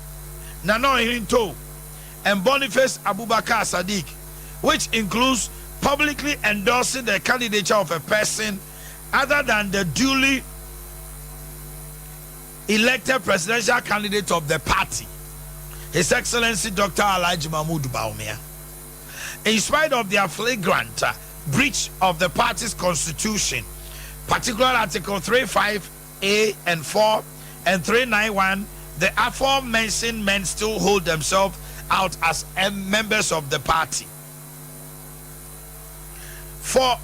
Nano Hirinto, and Boniface Abubakar Sadiq, which includes publicly endorsing the candidature of a person other than the duly elected presidential candidate of the party, His Excellency Dr. Alhaji Mahmoud Bawumia. In spite of their flagrant breach of the party's constitution, particularly Article 35A and 4 and 391, the aforementioned men still hold themselves out as members of the party. For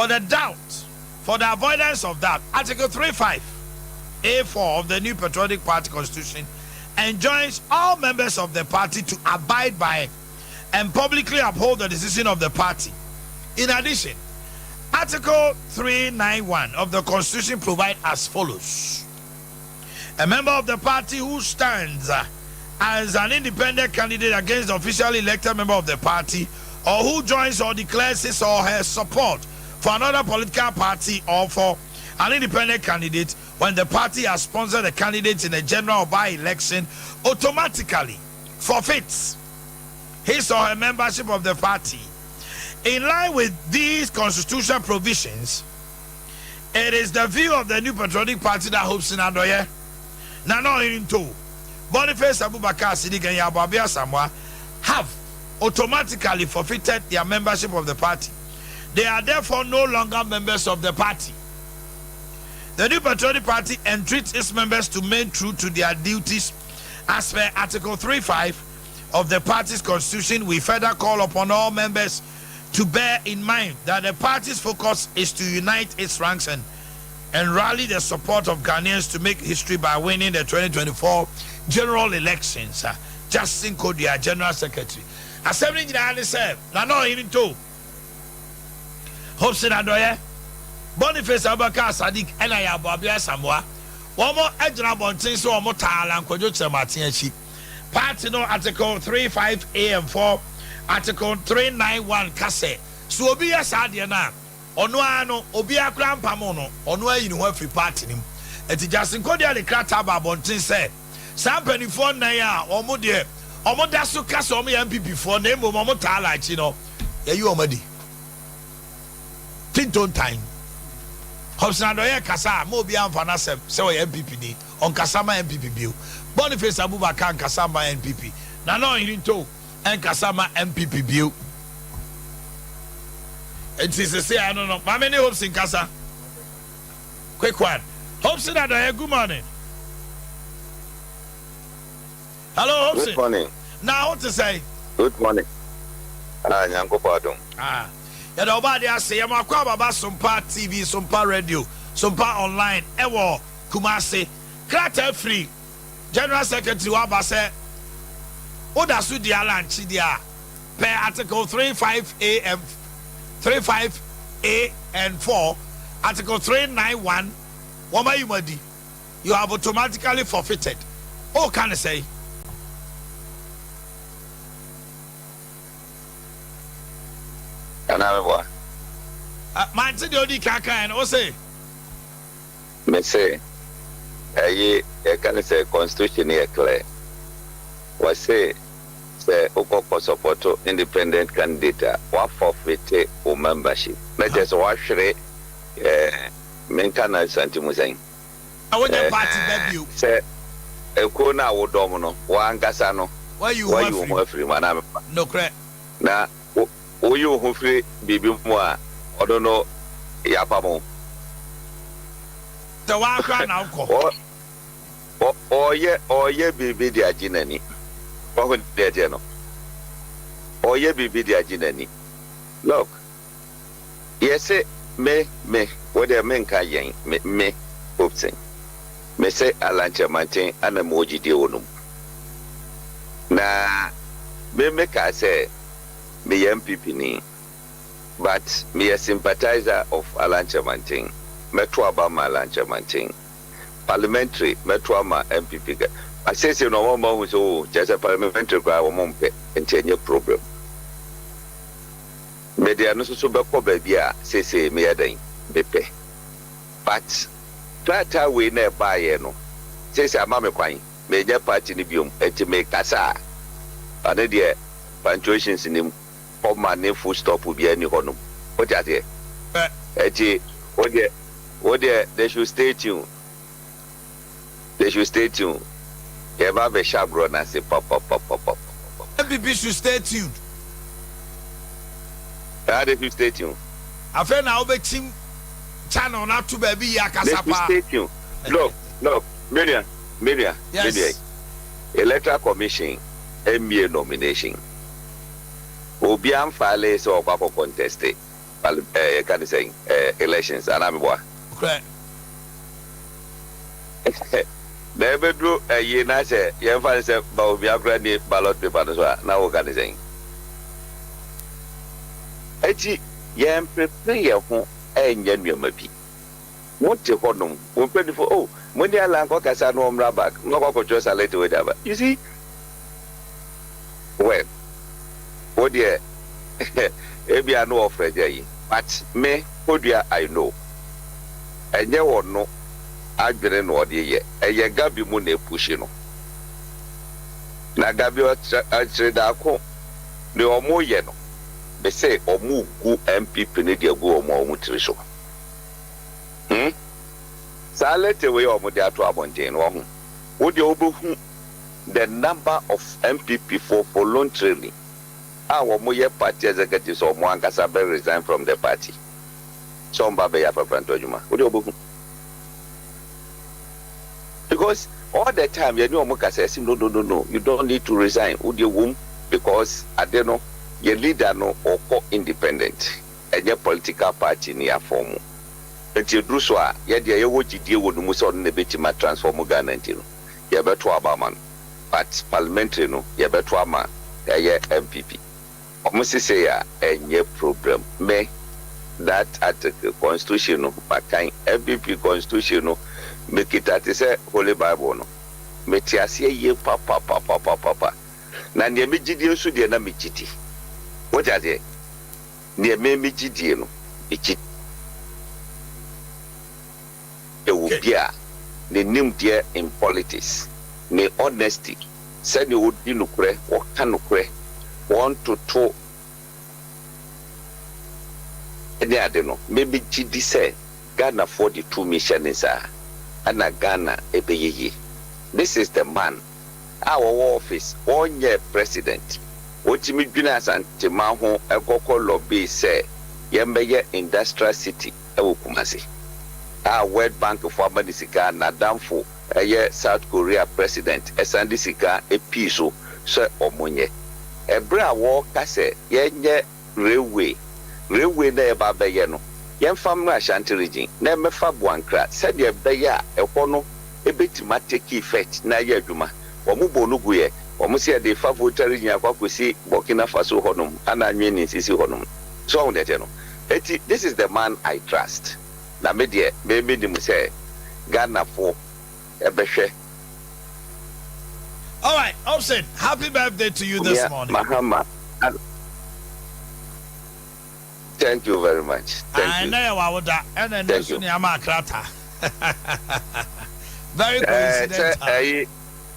the doubt, for the avoidance of doubt, Article 35A4 of the New Patriotic Party Constitution enjoins all members of the party to abide by and publicly uphold the decision of the party. In addition, Article 391 of the Constitution provides as follows: a member of the party who stands as an independent candidate against the officially elected member of the party, or who joins or declares his or her support for another political party or for an independent candidate when the party has sponsored a candidate in a general or by-election automatically forfeits his or her membership of the party. In line with these constitutional provisions, it is the view of the New Patriotic Party that Hobson Adoye, Nano Into, Boniface Abubakar Sidik and Yaw Abia Samoa have automatically forfeited their membership of the party. They are therefore no longer members of the party. The New Patriotic Party entreats its members to remain true to their duties as per Article 3.5 of the party's constitution. We further call upon all members to bear in mind that the party's focus is to unite its ranks and rally the support of Ghanaians to make history by winning the 2024 general elections. Justin Kodia, General Secretary. Assembly General said, "Nano even too." Hobson Adoye, Boniface Abubakar Sadiq, and Yaw Abia Samoa. One more Ejna Bontin, so more Tala and Kojo Martinchi. Party no Article 3.5A and 4, Article 391 Kase. So be a Sadiana. Onoano, Obia Grandpamono, Onoa in free party. And Justin Kodia, the Krataba Bontin said, "Some penny for Naya, or Modia, or Modasu Kasomi MPP for name of Momotala, Chino. You already. Tinton time. Hobson Adoye Kasa, Mobia Vanasem, so MPPD, on Kasama MPP bill. Boniface Abubakar Kasama MPP. Nano Into and Kasama MPP bill. And since they say, I don't know, how many hopes in Kasa? Quick one. Hobson Adoye, good morning. Hello, Hobson. Good morning. Now, what to say? Good morning. Nyanko Pardon. Yada obadi ase yama kwa baba Sompa TV, Sompa Radio, Sompa Online, ewo Kumasi, Krata Free, General Secretary Wabase, Oda Sudi Alanchi dia, per Article 3.5A and 4, Article 391, Wama Yumadi, you have automatically forfeited. Oh, can I say? Man said you kaka and say me say I can say constitution here clear. Was say Oko support independent candidate wa forfeit o membership. Me just wash maintain santimu saying. I want your party debut. Say Eko na wo dom no wa angasa no. Why you free man? No correct. Na you who free baby moi, I don't know, Yapamo. The one cry now, ye baby, the Ajinani. Oh, dear General. Oh, ye baby, the Ajinani. Look, yes, me, what the men can me, hoping. Me say a lunch a maintain and a moji de onum. Na, me make I say. Me MPP ni, but me a sympathizer of Alancha Manting. Metro Abama Alancha Manting. Parliamentary Metro Ama MPP. I say no more who's just a parliamentary guy or mumpe and 10-year problem. Media no so back baby say me a day bepe. But that we never buy no. Say a mamma quine, major party nibium and to make casa. Another dear punctuations in him. Of my name full stop will be any honor. What are they? They should stay tuned. They should stay tuned. You have a sharp run and say pop. MPP should stay tuned. How they should stay tuned? I feel now be team channel not to baby yakasapa. They should stay tuned. Look, Media. Yes. Electoral Commission, MBA nomination. Obiam file so papa contested can you say elections and I'm what correct. Never drew a year nice young father said about Biafra ballot paper as well. Now can you say yam prepare for a genuine maybe. What you call them? We're ready for when they are like Casano Rabak, no just a little whatever. You see? Well, oh dear, maybe I know of Freddy, but me, Kodia I know. And you will know. I didn't know the year. And you Gabi Mune pushing. Na Gabi actually da ko. The Omo Yeno. They say Omu go MPP need to go Omo Mutrisho. So let away Omo dia to Abonjane. Would you obu the number of MPP for voluntarily? Our Moye party executives or Mwangasabe resign from the party. Sompa be for Frantojuma. Would you obu? Because all the time you know Moka says no, you don't need to resign. Would you womb? Because I don't know, your leader no or independent and your political party near form. But you do so, yet you watch deal with Muson Nebetima transform Ghana. You better Abaman, but parliamentary no, you better ama MPP. Almost say a problem. Me that article constitution no, but kind MPP constitution no, make it at the Holy Bible no. Metiasia ye papa. Na ne megidie so de na megidi. What are they? Ne me megidie no. Eki. E wo bia ne nimdie in politics. Ne honesty. Say ne odi nukure, wo ka nukure. 1 to 2. Ene ade no. Me megidi say Ghana 42 mission is ana Ghana ebeyeye. This is the man. Our office, 1 year president. What you mean, Santimaho, a coco lobby say, Yembeye industrial city, Kumasi. Our World Bank of Amadisika, Nadamfo, a year South Korea president, a Sandisika, a piso, Sir Omonye. A bra war case, Yenye railway there Babayeno. Yen family Ashanti region, never Fabuankra, said ye beya, a pono, a bit matic effect, na yeduma. Omubo no guye omusia de favorite nya kwakwesi Burkina Faso honum ana nwini sisi honum so on that no this is the man I trust na me de me dim say Ghana for ebehwe. All right, Opsin, happy birthday to you this morning. Mahama. Thank you very much. Thank you. Know wawoda and then so ni amakrata. Very coincidental.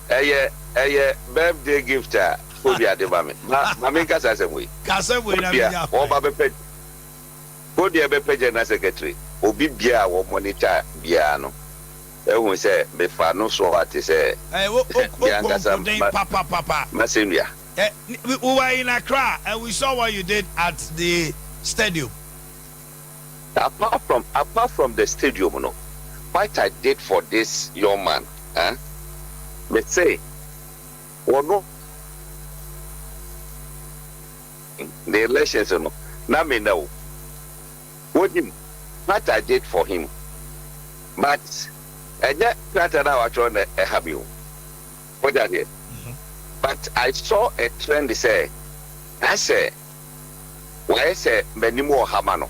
Birthday gift for the Adebami. Mamika Sasemwe. Casemwe na or Babe Go dear Bepe na secretary. Obi Bia or monitor Biano. Everyone say Befano so what is a Papa Masinia. We were in Accra and we saw what you did at the stadium. Apart from the stadium, no, what I did for this young man, let's say, or no, the elections, no, now me know what I did for him, but I just now I trying to have you. What that is, but I saw a trend. Say, I say, why say many more hamano?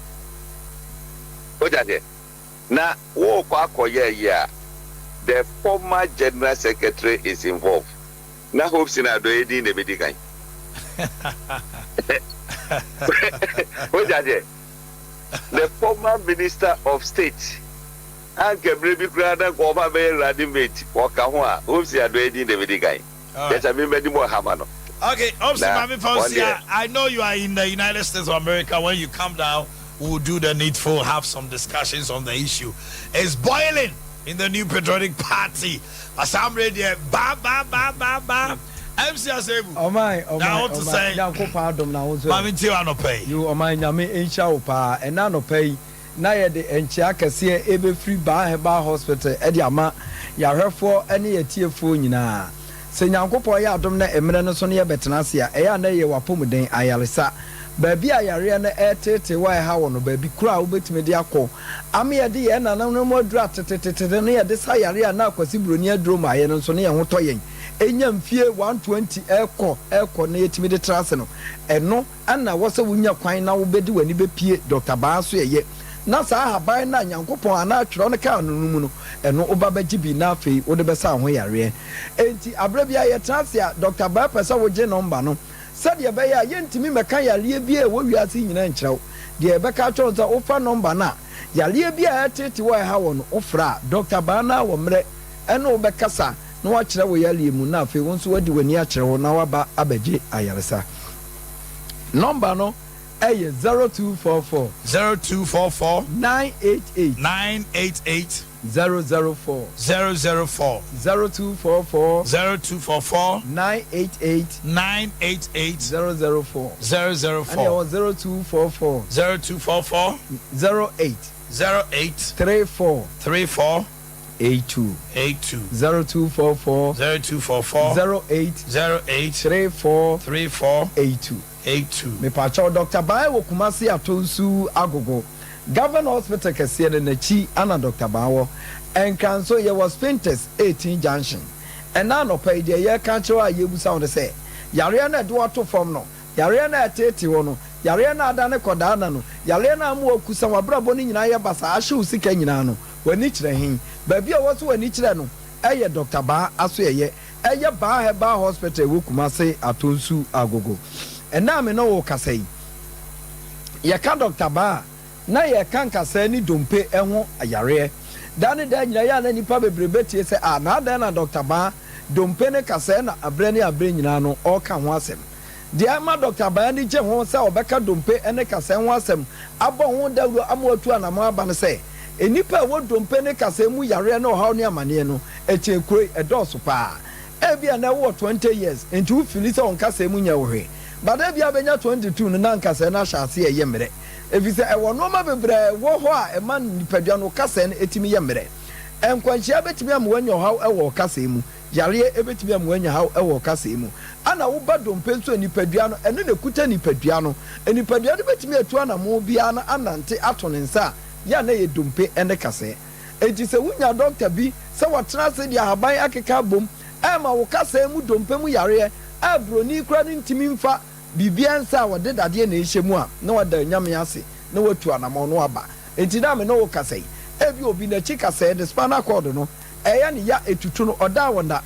What that is, now walk yeah. The former general secretary is involved. Now hopes in a doing the medical. What that? The former minister of state, and Gabriel Grada Gova Radimate, Wakahua, hopes you are doing the medical. Yes, I mean, many more Hamano. Okay, I know you are in the United States of America. When you come down, we'll do the needful, have some discussions on the issue. It's boiling in the new patriotic party. As I'm ready, MC Asebu. Oh my, I want to say, you my Yami in Shaupa, and now no pay. Naya de Enchiaka see ebe free bar hospital, Ediama, ya for any a tear phone na. Senyankopo ya domna emreno sonia betanasia, eya na ye wapomuden ayalisa. Baby ayare na etete why how no baby kura ubetime de akọ ame de ye na no mo dra tetete no ye de sayare na akwasi broni adro ma ye no so ne ye ho toyen enya mfie 120 eko na yetime de trase no eno ana wose wunya kwan na wo bedi wani be pie Dr. Baaso ye na sa haban na Nyankopon ana atwero ne ka no mu no eno oba baji bi na afei wo de be sa ho yare enti abrabia ye trase a Dr. Baa pesa wo je number no said ya beya yentimi meka yale bia wo wiase nyina nkyerɛw de beka chonza ofa number na yale bia tete wa ha won ofra Dr. Bana wo mre ene obekasa na wa kire wo yale mu na afi won so wadi wani a kire wo na waba abeje ayaresa number no 0244 988 004 004 0244 988 004 and 0244 08 34 82 0244 08 34 82 me pacho Dr. Bai wo Kumasi atonsu agogo Governor Hospital kese ne nachi ana Dr. Bawo en kanso ye was Spintex 18 junction and na no pay de ye kan chewa ye bu sound say yare na do ato form no yare na atete wo no yare na ada ne koda na no yare na mu okusa wabrabo ni nyina ye basa ahye usika nyina no wani kire hin ba bia wo so wani kire no eye Dr. Ba aso eye ba Heba Hospital wo Kumasi atonsu agogo ena me no wo kasai ye ka Dr. Ba na ye kan kasa ni dompe eho ayare dane da nyina ya na nipa bebrebe tie se na da na Dr. Ba dompe ne kasa na abre nyina no o ka ho asem de ama Dr. Ba ni je ho se obeka dompe ene kasa ho asem abo ho dawro amwatu anamo aba ne se enipa wo dompe ne kasa mu yare na ohaw ne amane no echekure edoso pa ebia na wo 20 years enti ufili se on kasa mu nya wo hwe bada bia benya 22 no na nkasa na hyase ye mere efise ewo no ma bebre wo ho a ema nipadua no kasa na etimi ye mere enkwanhia betimi am wanyo haw ewo kasa mu yare ebetimi am wanya haw ewo kasa mu ana wo ba dompe nso nipadua no eno na kuta nipadua no enipadua no betimi atu ana mo bia na anante ato ne nsa ya na ye dompe ene kasa enti se wunya doctor bi se wotena se dia haban akeka bom ema wo kasa mu dompe mu yare abroni kura ni ntimi mfa bibia nsa wode dade na ehye a na wada nyame ase na watu anamo no aba enti na me no wo kasai ebi obi na chi kasai de spinal cord no eya ne ya etutu no oda wonda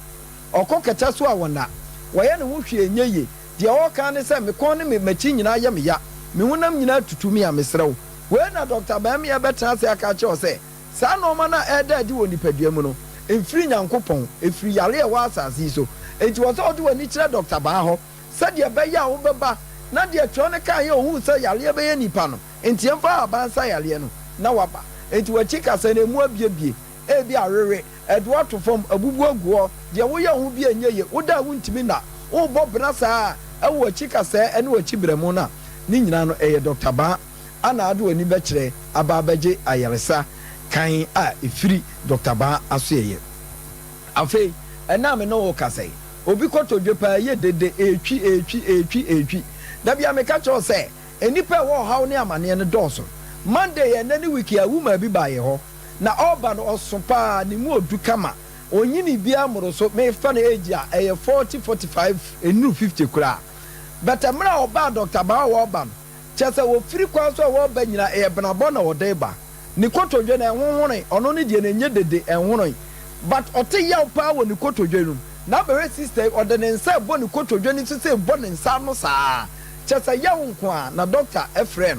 okoketa so a wonda waye ne wo hwe enyeye de o kan ne se me kon ne me machi nyina ya me ya me hunam nyina tutu me a mesrew we na Dr. Ba me ya betra se aka che o se sa no ma na eda di woni padua mu no emfiri nyankopon efiri yare e wa asase so enti wo so odi woni kire Dr. Ba ho sadia be ya wo beba na de atwo ne kan ye ohun se yare be ye nipa no enti emfa abansa yare no na waba enti wa chika se na mu abiebie e bi arere edo atofom abubu aguo de wo ye ho bi enyeye wo da wo ntimi na wo bo brasa e wo chika se ene wo chibremu na ni nyina no eye Dr. Ba ana ado ani be kire ababaje ayaresa kan a efiri Dr. Ba aso eye afei ena me no wo kasai obi kotodwe pa ye dede etwi da bia me ka cho se enipa wo haw ne amane ne doso Monday ye nani wiki a wuma bi ba ye ho na oba no osopa ni mu odu kama onyini bia moro so me fa na age a 40 45 enu 50 kura but amra oba Dr. Ba wo oba no chese wo firi kwa so wo ba nyina e benabo na wo deba ni kotodwe na enhonhone ono ne die na nye dede enhono but ote yaw pa wo ni kotodwe no na be sister ordinance bo ni kotodwe ni se bo ni nsa no saa chese yaw nko a na doctor Efren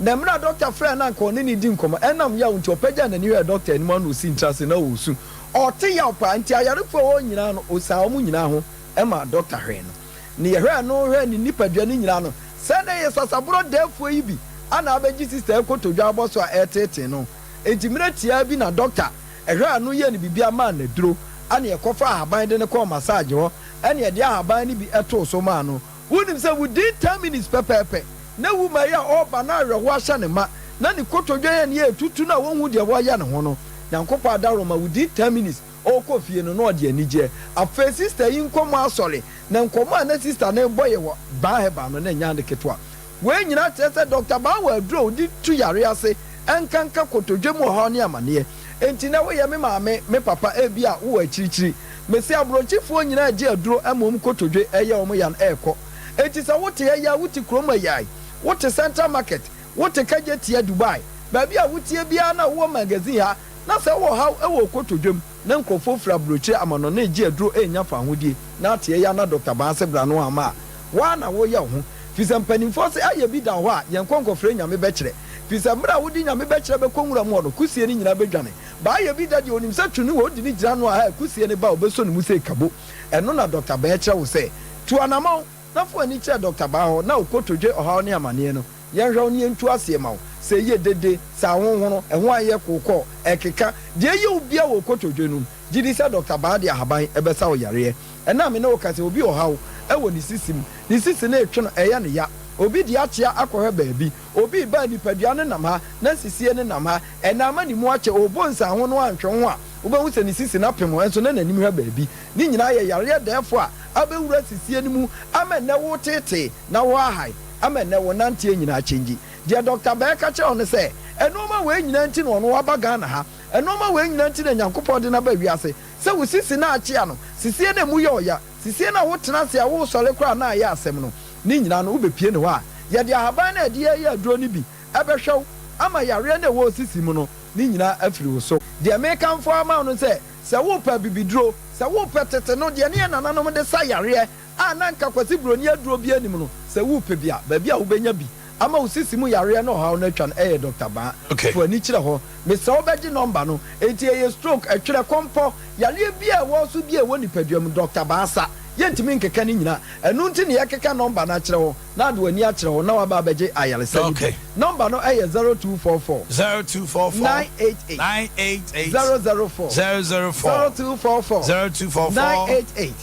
na mra doctor Efren na nko ni di nkomo enam yaw nti opagya na ni doctor ni manu si ntrase na wo su ote yaw pa nti ayarefo wo nyina no osa wo nyina ho ema doctor hwe no ni ye hwe no hwe ni nipadua ni nyina no se na ye sasabro defo yi bi ana abeji sister kotodwa aboso a etete no enti mra tia bi na doctor ehwe anu ye ni bibia ma na duro ana ye kofa ahaban de ne ko massage ho ana ye de ahaban ni bi eto so ma no wunim se within 10 minutes pepepe na wuma ya oba na ahwe ho ahya ne ma na ni kotodwa ye ne etutu na wonhu de wo ya ne ho no yankopa adaro ma within 10 minutes o ko fie no no de anije afa sister yi nkomo asole na nkomo na sister na boye wo ba heba no na nya de ketwa we nyina tese Dr. Ba wa aduro di tu yare ase enkanka kotodwa mu ho ne amane enti na we ye me maame me papa ebi a wo akirichiri mesi abrochifo nyina age aduro amom kotodwe eye omo yan eko enti sa wote ya wote kroma yai wote Central Market wote kajetia Dubai baby a wote bia na wo magazine ha na se wo ha ewo kotodwem na nkofo fra brochi amano na age aduro enya fa hodie na ate ya na Dr. Ba se bra no ama wa na wo ya ho fisa mpanimfo se aye bi da ho a yen konkofre nyame be kire fisa mra wodi nyame be kire be konwura mu odo kusie ni nyina be dwane ba aye bi da de onim se twunu wo di ni gira no a kusie ni ba obeso ni mu se kabo eno na Dr. Ba kire wo se tu anamon na fo ani kire Dr. Ba ho na okotodwe ohaw ne amane no yen hwe oni entu ase ma wo se ye dede sa honhono eho aye kokọ ekeka de ye obi a wo okotodwe no gidi se Dr. Ba de ahaban ebesa wo yare ena me na wo kase obi ohaw ewo ni sisim ni sisi na etwe no eye ne ya obi di akyea akọhwe baabi obi ba nipadua ne nam ha na sisie ne nam ha enama ni mu akye obonsa ho no antwe ho a obahu se ni sisi na pem enso na nanim ha baabi ni nyina ye yare defo a abewura sisie ne mu ama ne wo tete na wo ahai ama ne wo nante nyina chenji dia Dr. Ba ka che on se enoma we nyina nti no no wabaga na ha enoma we nyina nti na Nyankopɔn de na ba wiase se wo sisi na akyea no sisie na mu ye oya sisie na wo tena se a wo sɔre kra na ayɛ asɛm no ni nyina no wobepie ne hɔ a yɛde ahaban na de yɛ aduro no bi ɛbɛhwɛw ama yare na wo sisi mu no ni nyina afiri wo so de me kamfo ama no sɛ wo pa bibiduro sɛ wo pa tete no de ne nananom de sa yare a na nka kwasi broni aduro bi anim no sɛ wo pa bia ba bia wo benya bi ama wo sisi mu yare no ha no atwa no ɛyɛ Dr. Ba fo ani kyerɛ hɔ me sɛ wo bɛgye number no enti ɛyɛ stroke ɛtwerɛ kɔmpɔ yare bi a wo so bi a wo nipadua mu Dr. Ba sa yentimi nkeka ni nyina enu nti ne yakeka number na kyerɛ ho na de wani akyerɛ ho na waba abɛgye ayaresa ni number no ɛyɛ 0244 988 004 0244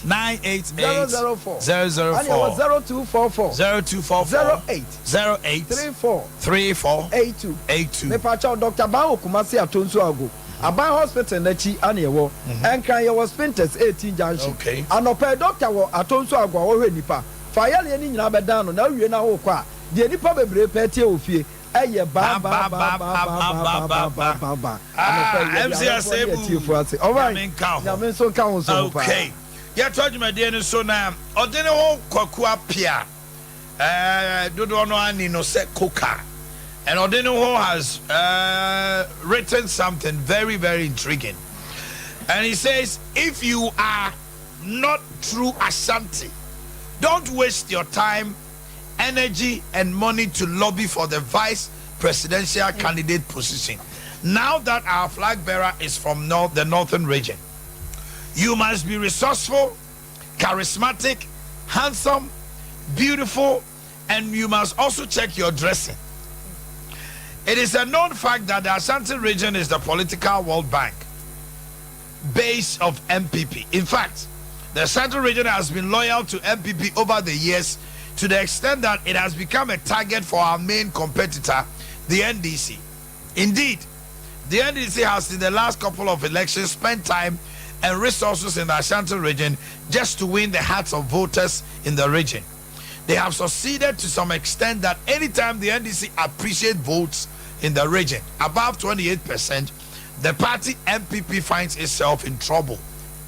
988 08 34 82 me pacha Dr. Ba Kumasi atonso ago Aban hospital nachi ane yewo enkran yewo Spinters 18 junction anope doctor wo atonso agwa wo hwe nipa fa yale ni nyina bedan no na wie na wo kwa de nipa bebre petie ofie eye ba MCS okay ya twadwuma de ne so na odene ho kwaku apia dodo no ani no se koka. And Odeno has written something very, very intriguing. And he says, if you are not true Ashanti, don't waste your time, energy, and money to lobby for the vice presidential candidate position. Now that our flag bearer is from the northern region, you must be resourceful, charismatic, handsome, beautiful, and you must also check your dressing. It is a known fact that the Ashanti region is the political World Bank base of MPP. In fact, the Ashanti region has been loyal to MPP over the years to the extent that it has become a target for our main competitor, the NDC. Indeed, the NDC has in the last couple of elections spent time and resources in the Ashanti region just to win the hearts of voters in the region. They have succeeded to some extent that anytime the NDC appreciate votes in the region above 28%, the party MPP finds itself in trouble,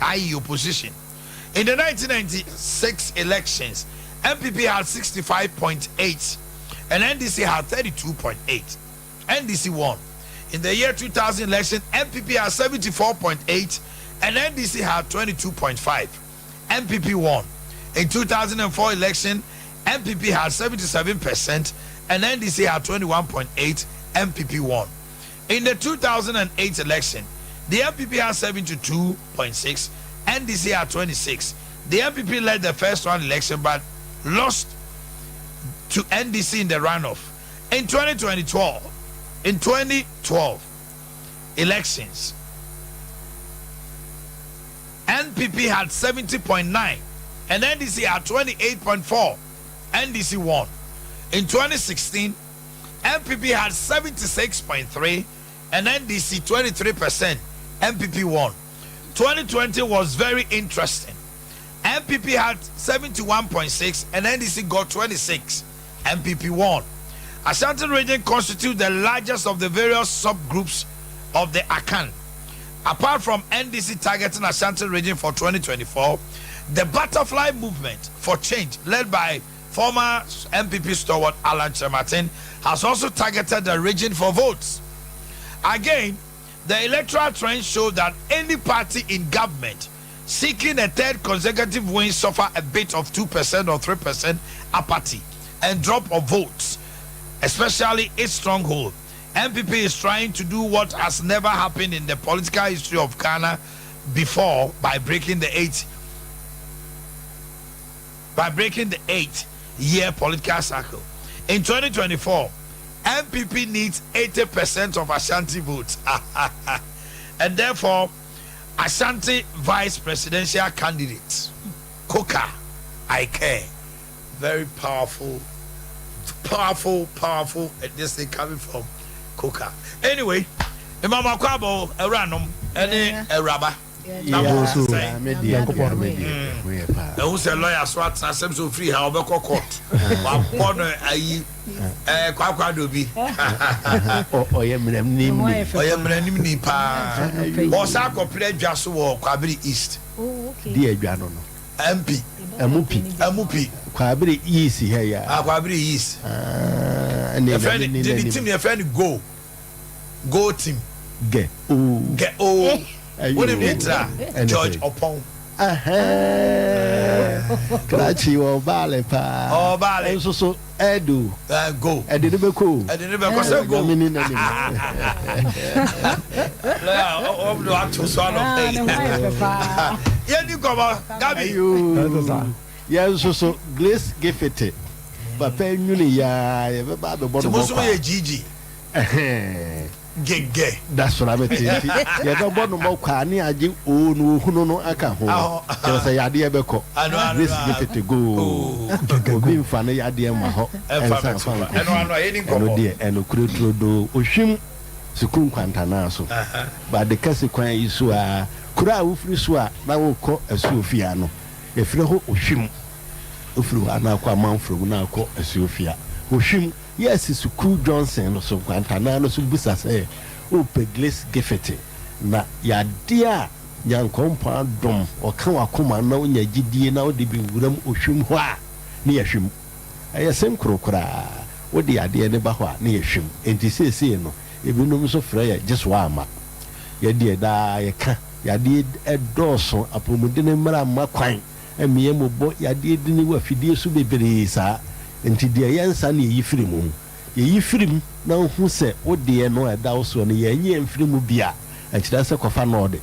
i.e. opposition. In the 1996 elections, MPP had 65.8 and NDC had 32.8. NDC won. In the year 2000 election, MPP had 74.8 and NDC had 22.5. MPP won. In 2004 election, MPP had 77% and NDC had 21.8. MPP won. In the 2008 election, the MPP had 72.6, NDC had 26. The MPP led the first round election but lost to NDC in the runoff. In 2012 elections, NPP had 70.9 and NDC had 28.4. NDC won. In 2016, MPP had 76.3 and NDC 23%. MPP won. 2020 was very interesting. MPP had 71.6 and NDC got 26. MPP won. Ashanti region constitutes the largest of the various subgroups of the Akan. Apart from NDC targeting Ashanti region for 2024, the butterfly movement for change led by former MPP stalwart Alan Chematin has also targeted the region for votes. Again, the electoral trend showed that any party in government seeking a third consecutive win suffer a bit of 2% or 3% apathy and drop of votes, especially its stronghold. MPP is trying to do what has never happened in the political history of Ghana before by breaking the 8-year political cycle. In 2024, MPP needs 80% of Ashanti votes, and therefore Ashanti vice presidential candidate Koka Ike, very powerful. This thing coming from Koka. Anyway, Imam Kwabo, a random, and a rubber. Who's a lawyer? Swat, some so free. How about court? One Quaquadobi. Oh, yeah, Osako played just war, Quabri East. Dear Jano, MP, Mupi, Quabri easy here. Quabri East. And your friend, your friend, go team. Get oh. What do you mean, George Opon? Krachi or Balepa. Oh, Bale. So, Edu. Go. I didn't go. I didn't go. Go. Yeah, you come on. Gabi. Yes, so, Glace Giffete. Papa, ya, Gigi. Gege. That's what I'm saying. You don't want no more carny. I give no aka ho. Just say Adea Beko. This give it to go. Being funny Adea Maho. And Ukrudo Ushim Sukun Quantanaso. But the Cassequan is Kura Ufriswa, now will call a Sofiano. If you Ushim Ufru Anaqua Manfru now call a Sofia. Ushim. Yes, it's Cool Johnson or so Guantanamo Subusa say, O Peglis Giffete. Na ya dear young compound dom or Kawakuma no in your GD now de be Wuram Ushum Hua near Shim. I same crocra. What the idea never hua near Shim. And to say, no, if you know so frail, just wama. Ya dear da ya can, ya did a dorsal upon Mudine Mara Maquine, and me boy ya did any work for dear Subi sir. Nti de yansa na yifiri mu yifiri mu na hu se wo de no eda wo so na yenye mfiri mu bia a kira se kofa no de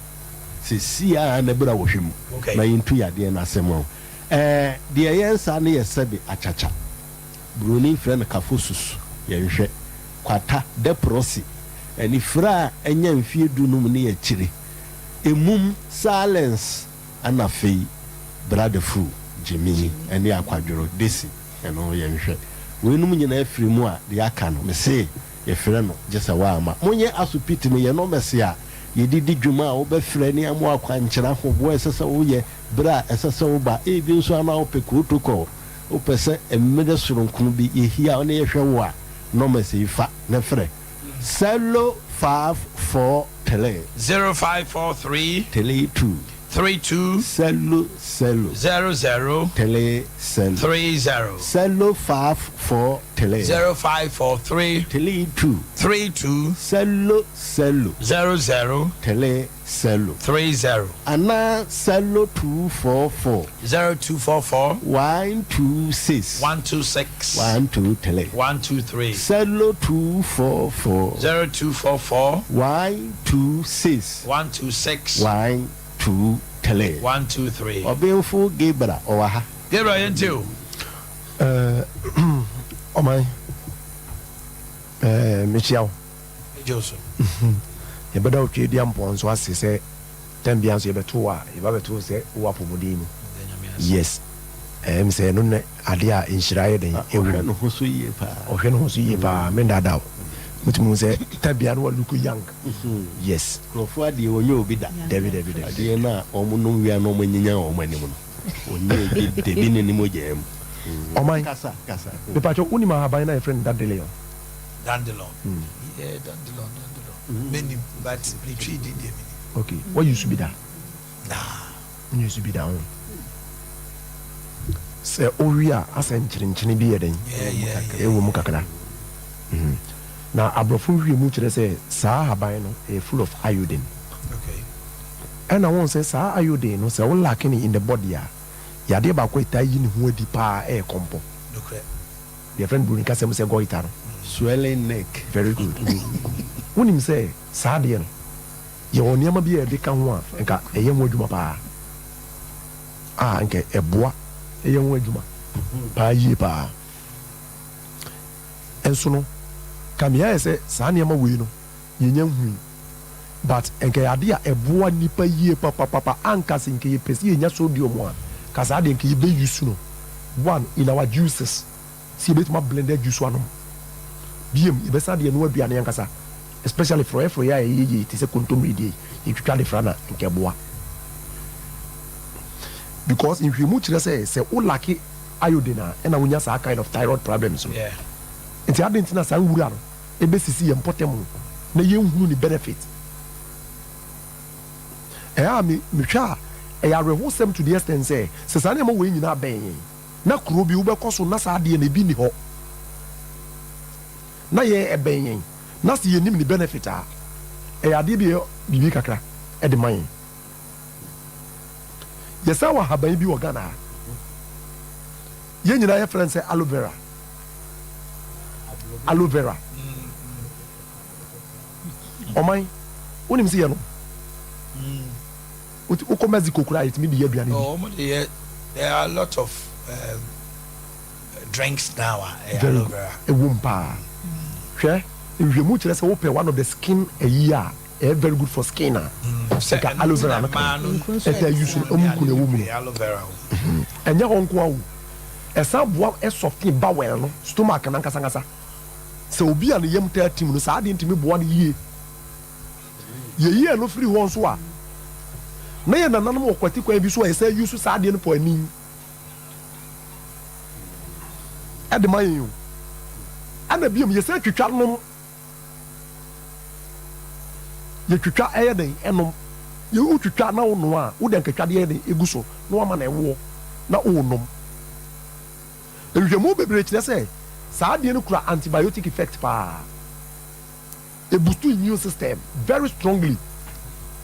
se sia na bra wo hwem na yintu ya de na asemo de yansa na yesebe achacha bruni friend kafosus yenhwe kwata de prosi eni fra enya mfie dunum na ya kire emum silence anafei brother fu jimi eni akwadworo desi eno yenhwe we num nyina afiri mu a de aka no me se ye frɛ no jesa wa ama monye asupiti me ye no mese a ye didi dwuma a wo be frɛ ni amu akwa nkyera ho bo esese wo ye bra esese wo ba e bi nso ana wo pe protocol wo pese emmede soronkunu bi ye hia one ye hwɛ wo a no mese fa na frɛ 054 tele 0543 tele 2 32 cello 00 tele 30 054 tele 0543 tele 2 32 cello 00 tele 30 ana cello 244 0244 126 12 tele 123 cello 244 0244 126 126 2 tele 123 Obinfo Gebra owaha Gebra yentio Omai Michiao Joso ye beda otwe di ampon so ase se tambian so ye beto a ye ba beto se wo apomodin yes say no ne ade a inshiraye den ewu no ho so yie pa ohwe no ho so yie pa me dada mutumu se tambian wo luku young yes krofo ade onye obi da David ade na omunum wi ano manyinya omanim no onye de bi ne nimo jem Omai kasa be pacho unima haban na friend Dandelion yeah Dandelion many but the tree did them okay what used to be that nah used to be down say oria asen chirinchini bi eden yeah ewo mu kakra na abrofo wi mu kire say saa haban no e full of iodine okay and I won't say saa iodine no say all lacking in the body ya de ba ko ita yi ni ho adi pa e kompo okay your friend Bruni Kasem say goiter swelling neck very good when him say sadeɛ no yɛ wɔ nneɛma bi a yɛde ka ho a nka ɛyɛ ho adwuma paa a nka ɛboa ɛyɛ ho adwuma paa yie paa ɛnso no kamea yɛ sɛ saa nneɛma wei no yɛnya hui but nka yɛade a ɛboa nipa yie papapapa anka sɛ nka yɛpɛ sɛ yɛnya sodium a ka saa deɛ nka yɛbɛuse no one in our juices sɛ yɛbɛtumi blended juice anom biem yɛbɛsa deɛ no aduane ankasa especially frɔyɛfrɔyɛ a ɛyɛyɛ te sɛ kontomire deɛ yɛtwitwa de fra na nka ɛboa because nhwɛmu kyerɛ sɛ wolake iodine a ɛna wonya saa kind of thyroid problems no nti ade nti na saa nwura no ɛbɛsisi yɛ mpɔtam na yɛnhunu ne benefit ɛyɛ a mehwɛ a ɛyɛ awerɛhosɛm to the extent sɛ saa nneɛma wei nyinaa bɛn yɛn na kuro bi wobɛkɔ so na saa adeɛ na ebi ni hɔ na yɛ ɛbɛn yɛn na sɛ yɛnim ne benefit a ɛyɛ adeɛ bi yɛ biribi kakra ɛde ma yɛn yɛsɛ wɔ ahaban bi wɔ Ghana ha yɛn nyinaa yɛfrɛ sɛ aloe vera ɔman wonim sɛ yɛ no wokɔ Mexico kora yɛtumi de yɛ aduane bi there are a lot of drinks now aloe vera ɛwom paa hwɛ nhwɛmu kyerɛ sɛ wopɛ one of the skin ayi a ɛyɛ very good for skin a sɛka aloe vera no ka ɛta use no ɔmu kuna ɛwɔ mu no ɛnyɛ hɔ nko a wo ɛsan boa ɛsɔfte bowel no stomach no ankasa sɛ obi a ne yam taa tim no saa adeɛ ntumi boa no yie yɛyie no firi hɔ nso a na yɛ nananom wɔ kwati kwan bi so a yɛsɛ use saa adeɛ no pɔ anim ɛde ma yɛn o ɛna biom yɛsɛ twitwa nom yɛtwitwa ɛyɛ den ɛnom yɛwu twitwa na wo no a wode nkatwadeɛ den ɛgu so na wama na ɛwoɔ na wo nom nhwɛmu bebree kyerɛ sɛ saa adeɛ no kura antibiotic effect paa boost immune system very strongly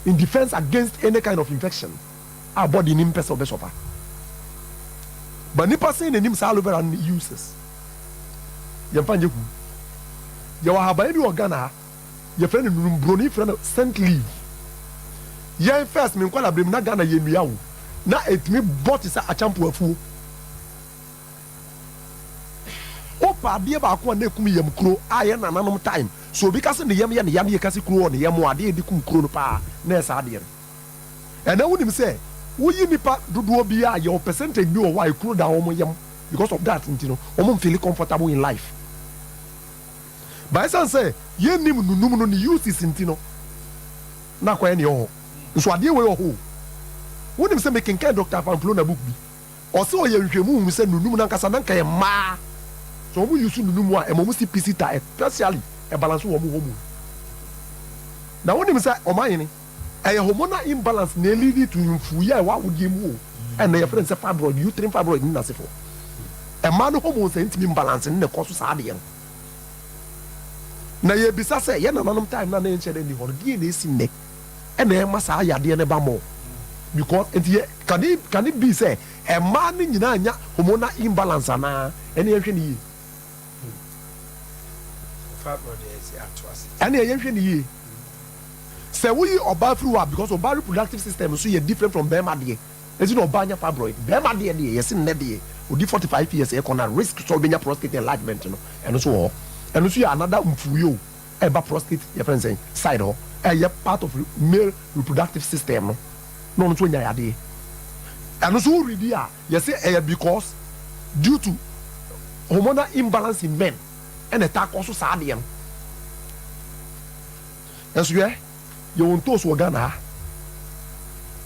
in defense against any kind of infection our body nim pɛ sɛ ɔbɛsɔfa but nipa sɛ n'anim saa aloe vera no uses yɛmfa nyɛ hu yɛwɔ ahaban bi wɔ Ghana ha yɛfrɛ no nunumburoni frɛ no scent leaf yɛn first menkɔ labrɛm na Ghana yɛnnua wo na ɛtumi bɔ te sɛ akyampo afuo wopa adeɛ baako a na ɛkum yam kuro a yɛ nananom time so obi ka sɛ ne yam yɛ ne yam yɛ ka sɛ kuro wɔ ne yam adeɛ ɛdi kum kuro no paa na ɛsa adeɛ no ɛnɛ wonim sɛ woyi nipa dodoɔ bi a yɛwɔ percentage bi wɔ hɔ a ɛkuro da wɔn yam because of that nti no wɔn feel comfortable in life by sense sɛ yɛnim nunum no ne uses nti no na akɔyɛ ne ɛwɔ hɔ nso adeɛ wɔ hɔ wonim sɛ mekenkan Dr. Pamplona book bi ɔsɛ ɔyɛ nhwɛmu hu sɛ nunum nankasa nanka yɛ mmaa so wɔn use nunum a ɛmɔ mu si pisi ta especially ɛbalance wɔn hɔ mu na wonim sɛ ɔmanhene ɛyɛ hormonal imbalance na lead to mfuyi a ɛwɔ awodeɛ mu o ɛna yɛfrɛ sɛ fibroid uterine fibroid ne nasefo ɛmaa no hormones sɛ ntumi imbalance ne kɔ so saa adeɛ no na yɛbisa sɛ yɛ nananom time na yɛnhyɛ dɛ ni hɔ no deɛ na ɛsi nnɛ ɛna ɛma saa yadeɛ no ba mɔ because nti can it be sɛ ɛmaa no nyinaa nya hormonal imbalance anaa ɛne yɛhwɛ ne yie ɛne yɛhwɛ ne yie sɛ woyi ɔbaa firi hɔ a because ɔbaa reproductive system nso yɛ different from bɛrima deɛ ɛti na ɔbaa nya fibroid bɛrima deɛ yɛsi nnɛ deɛ odi 45 years ɛkɔ na risk sɛ ɔbɛnya prostate enlargement no ɛno nso wɔ hɔ ɛno nso yɛ another mfuyo ɛba prostate yɛfrɛ nsɛn side hɔ ɛyɛ part of male reproductive system no na ɔno nso nya yadeɛ ɛno nso woredi a yɛsɛ ɛyɛ because due to hormonal imbalance in men ɛna ɛta akɔ so saa adeɛ no ɛnso yɛwɔ ntoos wɔ Ghana ha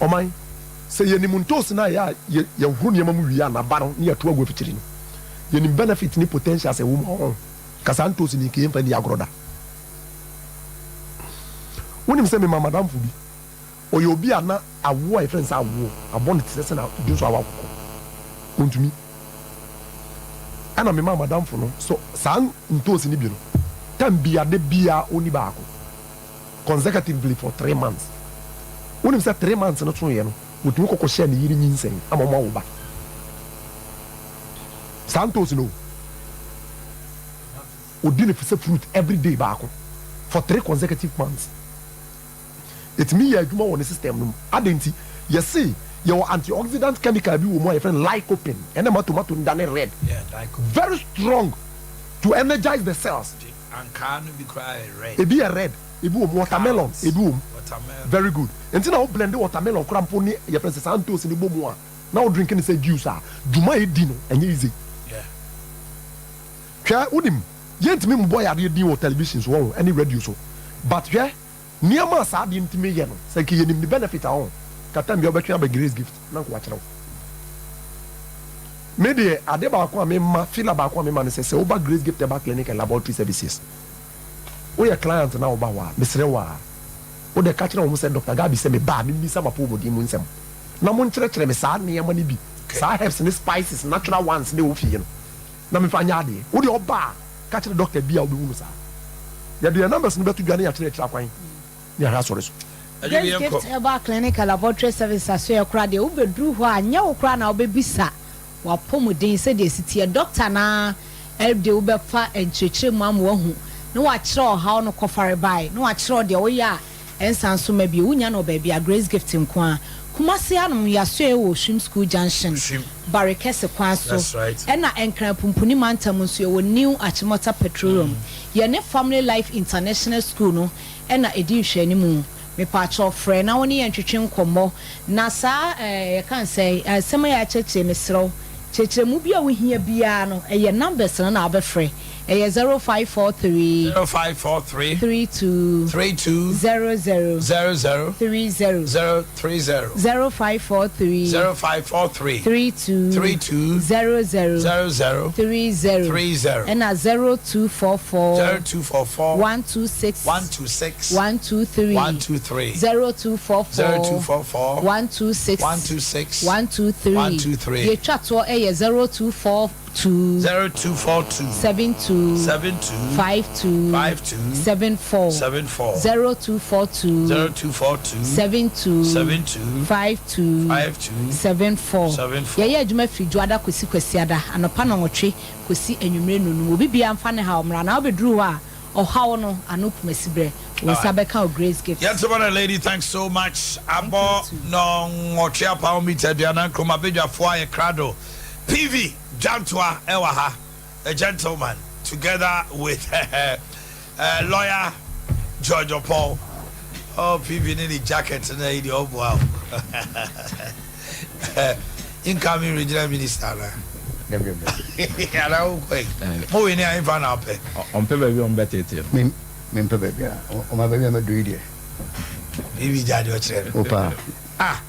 ɔman sɛ yɛnim ntoos no a yɛhoro nneɛma mu wie a naba no ne yɛto agu afikyiri no yɛnim benefit ne potential sɛ wom hɔ kasa ntoos ne nkɛyɛ mfa ni agorɔ da wonim sɛ mema madamfo bi ɔyɛ obi a na awo a yɛfrɛ sɛ awo abɔ ne te sɛ na bi nso awo akokɔ ɔntumi ɛna mema madamfo no so saa ntoos ne bi no tam biade bia ɔni baako consecutively for 3 months wonim sɛ 3 months no toyɛ no wotumi kɔkɔ hyɛ ne yiri nyinsɛn ama ɔma wo ba saa ntoos no odin fi fruit every day baako for 3 consecutive months. It mean ya adwuma wɔ ne system no adenti you see your antioxidant chemical bi wo mo your friend lycopene and the tomato ndane red. Yeah, lycopene. Very strong to energize the cells. And can be cry red. It be a red. It be watermelon. It be very good. Until now blend the watermelon crampo ni your friend Santos in the bomo. Now drinking say juice ah. Juma e dino and easy. Yeah. Kya unim. Yent me boy ade din o television so any radio so. But yeah, niama sa ade ntime ye no. Say ki yenim the benefit a on. Katam bi obetwa be grace gift. Na ko akere. Me de ade ba ko me ma feel ba ko me ma no say over grace gift about clinic and laboratory services. We are client na oba wa. Mesre wa. O de catch na o say Dr. Gabi say me ba me bisa ma po bodi mu nsem. Na mo nkyerɛkyerɛ me saa nneɛma no bi saa herbs ne spices natural ones ne wo fie no na me fa nya ade wo de ɔba ka kyerɛ doctor bi a wo be hu saa ya de numbers no beto dwane ya kyerɛ akwan ne ya sɔre so Grace Gift Herbal Clinic and Laboratory Service aso ya kra de wo bedru hɔ a nya wo kra na wo bebisa wa pomuden sɛ de sitie doctor na de wo befa enkyerɛkyerɛ mu am wo hu ne wa kyerɛ ɔhaw no kɔfare bai ne wa kyerɛ de wo ya ensanso ma bi wo nya no ba bi a Grace Gift nko a Kumasi anum yaso e wo Shim School Junction Barikese kwan so ena enkran pumpuni mantam nso e wo New Achimota Petroleum ye ne Family Life International School no ena edi hwani mu me pa cho frɛ na woni yentwetwe nkomo na sa ye kan say sema ya cheche mesro cheche mu bia wo hia bia no ye numbers na abɛfrɛ 0543 32 00 00 30 0543 32 00 30 and 0244 126 123 0244 126 123 ye chatwo 0242 72 52 74 0242 72 52 74 ye adwuma fi dwada kwesi ada anopa na nwotwe kwesi enwumre nunu obi bia mfa ne ha omra na obedru a ohawo no anopumasibre we sabeka Grace Gift. Yes, lady, thanks so much. Abo no nwotwe apa meter duana kroma bedwa fo aye krado PV Jantwa Ewaha, a gentleman, together with lawyer George Paul. Oh, PV in the jacket and the old wow. Incoming regional minister. Hello, quick. Who in here in front of it? On paper, on better. Me, baby, on my baby, I'm a druid. PV Jaddo. Opa. Ah.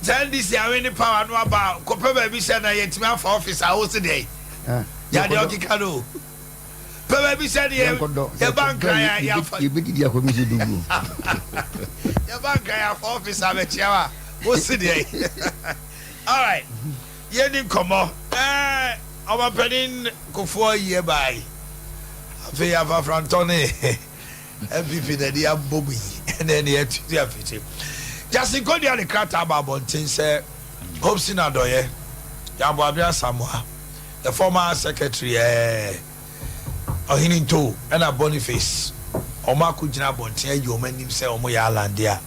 Tell this year any power no about Copa baby said I yet me for office house today. Adea Akye Abia. Baby said your bank you be the commission do. Your bank for office have a chair. What's today? All right. You didn't come on. Our penning go 4 year by. I have from Tony. MVP that they have Bobby and then he had to do. Just in Kodia the Krata Babontin said, Hope Sinadoye, Yababia Samoa, the former secretary, Ohininto, and a Boniface, Omaku Jina Bontin, you men himself, Omoya Landia,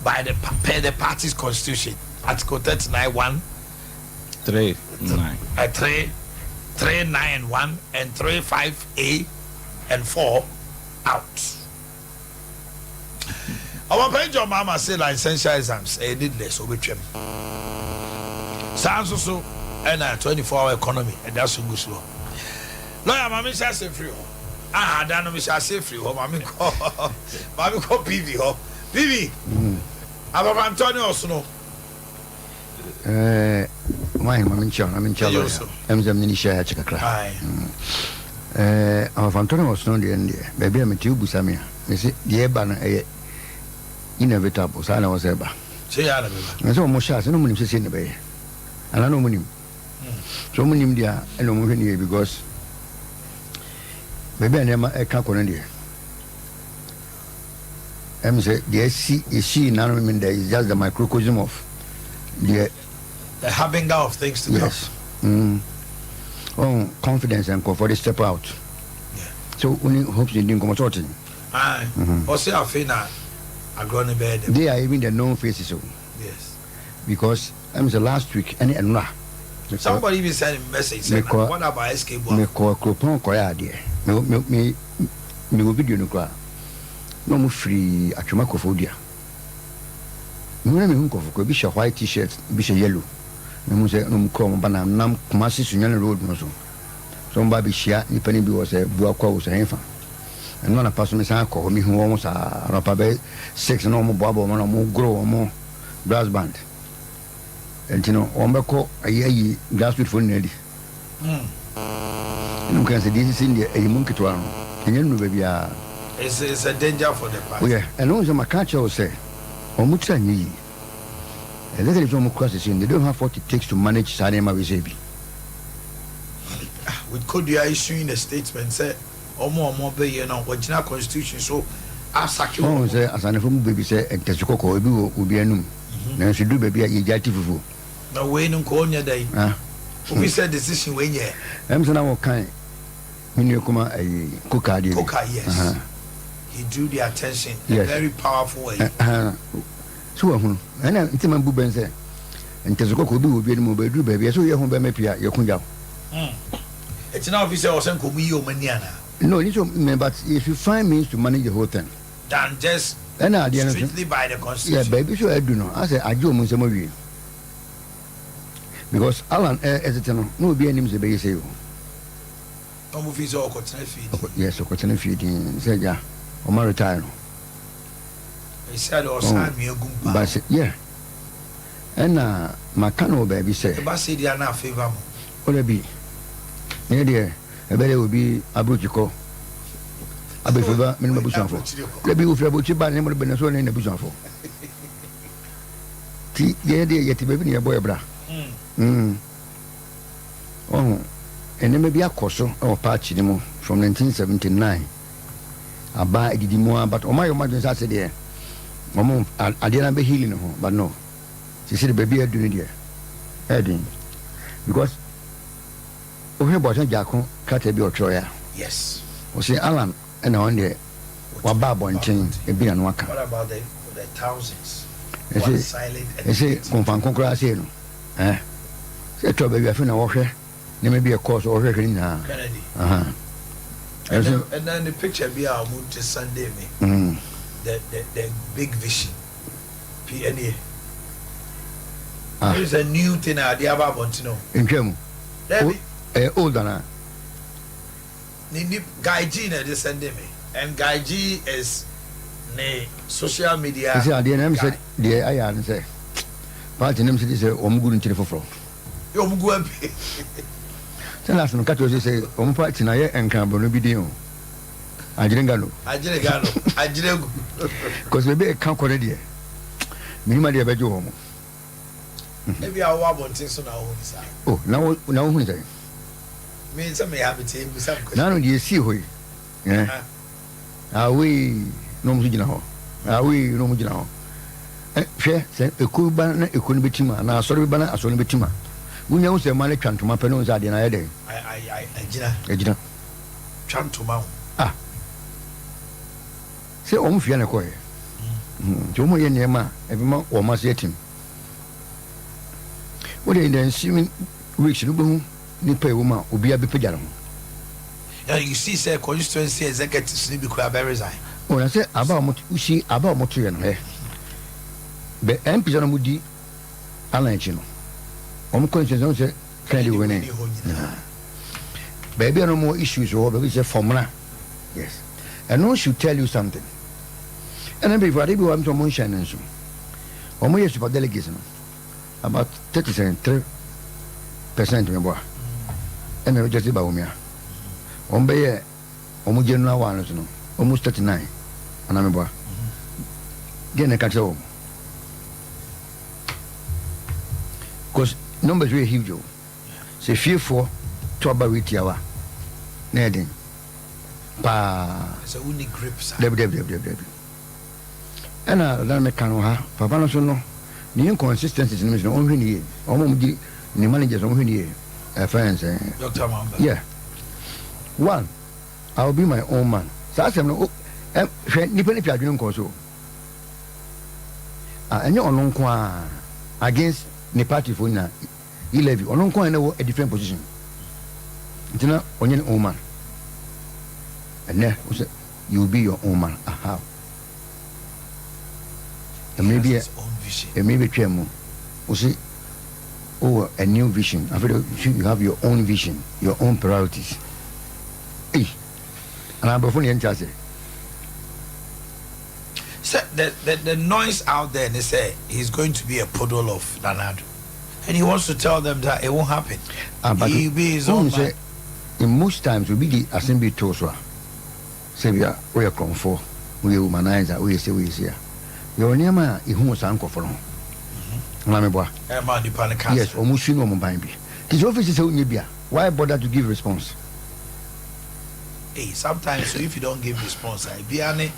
by the party's constitution, Article 39(1), 391 and 35A and 4 out. Our page of mama say licensure exams needless over trim. Sounds also and a 24-hour economy and that's so good slow. Lawyer mammy shall say free. Ah, Dan we shall say free. Mammy call PV ho. PV. About Antonio also. My mammy John, I'm in Chalo. I'm the Minisha Chakra. Our Antonio was known the end. Baby, I'm a tube Samia. You see, the Eban inevitable. So I was ever. Say, I saw more shots. No money in the bay. And I know money. So many India and no money because maybe I never a calculator. I'm say, the she none women there is just the microcosm of the having of things to yes. Oh, confidence and for the step out. So only hopes they didn't come out. Aye. Also, I feel that I grown a bed. They are even the known faces. So yes, because I'm the last week and somebody even sent a message saying, what about escape? Me call Cropon Koya dear. Me will video no cry. No more free at Chumacophobia. No, me who could be a white t-shirt, be a yellow. No, no, come, but I'm not Kumasi Sunan Road. No, so somebody share, if anybody was a Boakye was a infant. And one person is called me who almost a rapper 6 normal bubble, one or more grow or more brass band. And you know, Ombako, a year glass with phone ready. You can say this is in the monkey to one. And you know, baby, it's a danger for the party. Yeah, and also my catcher will say, Omutra ni. A little bit of crosses in, they don't have what it takes to manage Sadema Visabi. With Code, you are issuing a statement, say, or more pay, you know, what's not constitution, so ask you. Oh, say, as an informed baby say, and Tesco will be a noon. Now she do baby a yative. No way, no call your day. We said decision when ye. I'm so now kind. When you come a cooker, yes. He drew the attention in a very powerful way. So, and it's a man who been there. And Tesco will be moved by baby, so you're home by Mepia, your kunja. It's an officer or some Kumio Maniana. No, but if you find means to manage the whole thing, than just strictly by the constitution. Yeah, baby, so I do know. I say, I do Musamovi. Because Alan, as it no be any music, say, yes, or cotton feeding, said, yeah, or my retire. He said, or sign me a gumba. But, yeah. And my canoe baby said, the bus said, they are not favorable. What it be? Yeah, dear, a better would be a brutico. I be favor, minimum bushafo. Let me with your butcher by name of Venezuela in the bushafo. Yeah, dear, yet baby near boy bra. Oh, and then maybe a coso or patch from 1979. I buy the more, but on my emergency, I said, yeah, Mamma, I didn't be healing, but no. She said, baby, I do it here. Adding, because we have bought a jackal, cut a bill troya. Yes. We say, Alan, and on there, what Babo and chain, a beer and waka. What about the thousands? They say, Confan Concrasino. Eh? Say, baby, I feel no water. There may be a course or reckoning now. Kennedy. And then the picture be our mood to Sunday, me. The big vision. PNA. There is a new thing I want to know. In German. Older now. Guy G na this Sunday me. And Guy G is ne social media. You see, I didn't say, dear, I answer. Party name said, Omgu in Chilifo. Omgu MP. Tell us, no cat was say, Party na and Cambo no video. I didn't go. I didn't go. Because maybe a camp already. Minima de Bejo. Maybe I want things on our own side. Oh, now who is it? Me some may have it with some question. Now you see who. Yeah. Are we no mujina? Are we no mujina? Fair, say a cool banner, a cool bitima, and I saw banner, I saw bitima. We know the money can to my penons at the night day. I did. Chant to mount. Ah. Say, Fiana Coy. Jomo Yama, every month or must yet him. What in the ensuing weeks, ni pay woman will be a bit pajama. You see, say, constituency executive sleepy crab resign. When I say about what you see about Motrian, eh? But MP Mudi, Alan Chino. Conscience, can you win it? Baby, no more issues over which a formula. Yes. And no should tell you something. And then before I go on to Moonshine and so. Or more for delegation. About 37% of your boy. And I just about me. Ombe, Omujena one, almost 39. And I'm a boy. Then I catch home. Because numbers very huge. Say fearful to about with Yawa. Nedin. Pa. So only grips. Deb. And I don't make Kanoha. Papa no so no. The inconsistencies in the only year. Almost the managers only year. Friends. Dr. Mamba. Yeah. One. I'll be my own man. So I said, no, Nippon Piadun Conso. And you're on against the party for now. 11 on a different position. It's not on your own man. And then you'll be your own man. How? And maybe Tremo. You see, a new vision. I feel you have your own vision, your own priorities. Hey, and I'm before you say. So the noise out there, they say he's going to be a puddle of Nanado. And he wants to tell them that it won't happen. But He'll be his own man. In most times, we be the assembly toswa. Say we are comfort, we humanize, we say we here. Your name is who was uncle for him. Yes, almost no mobile. His office is only beer. Why bother to give response? Hey, sometimes so if you don't give response, I be an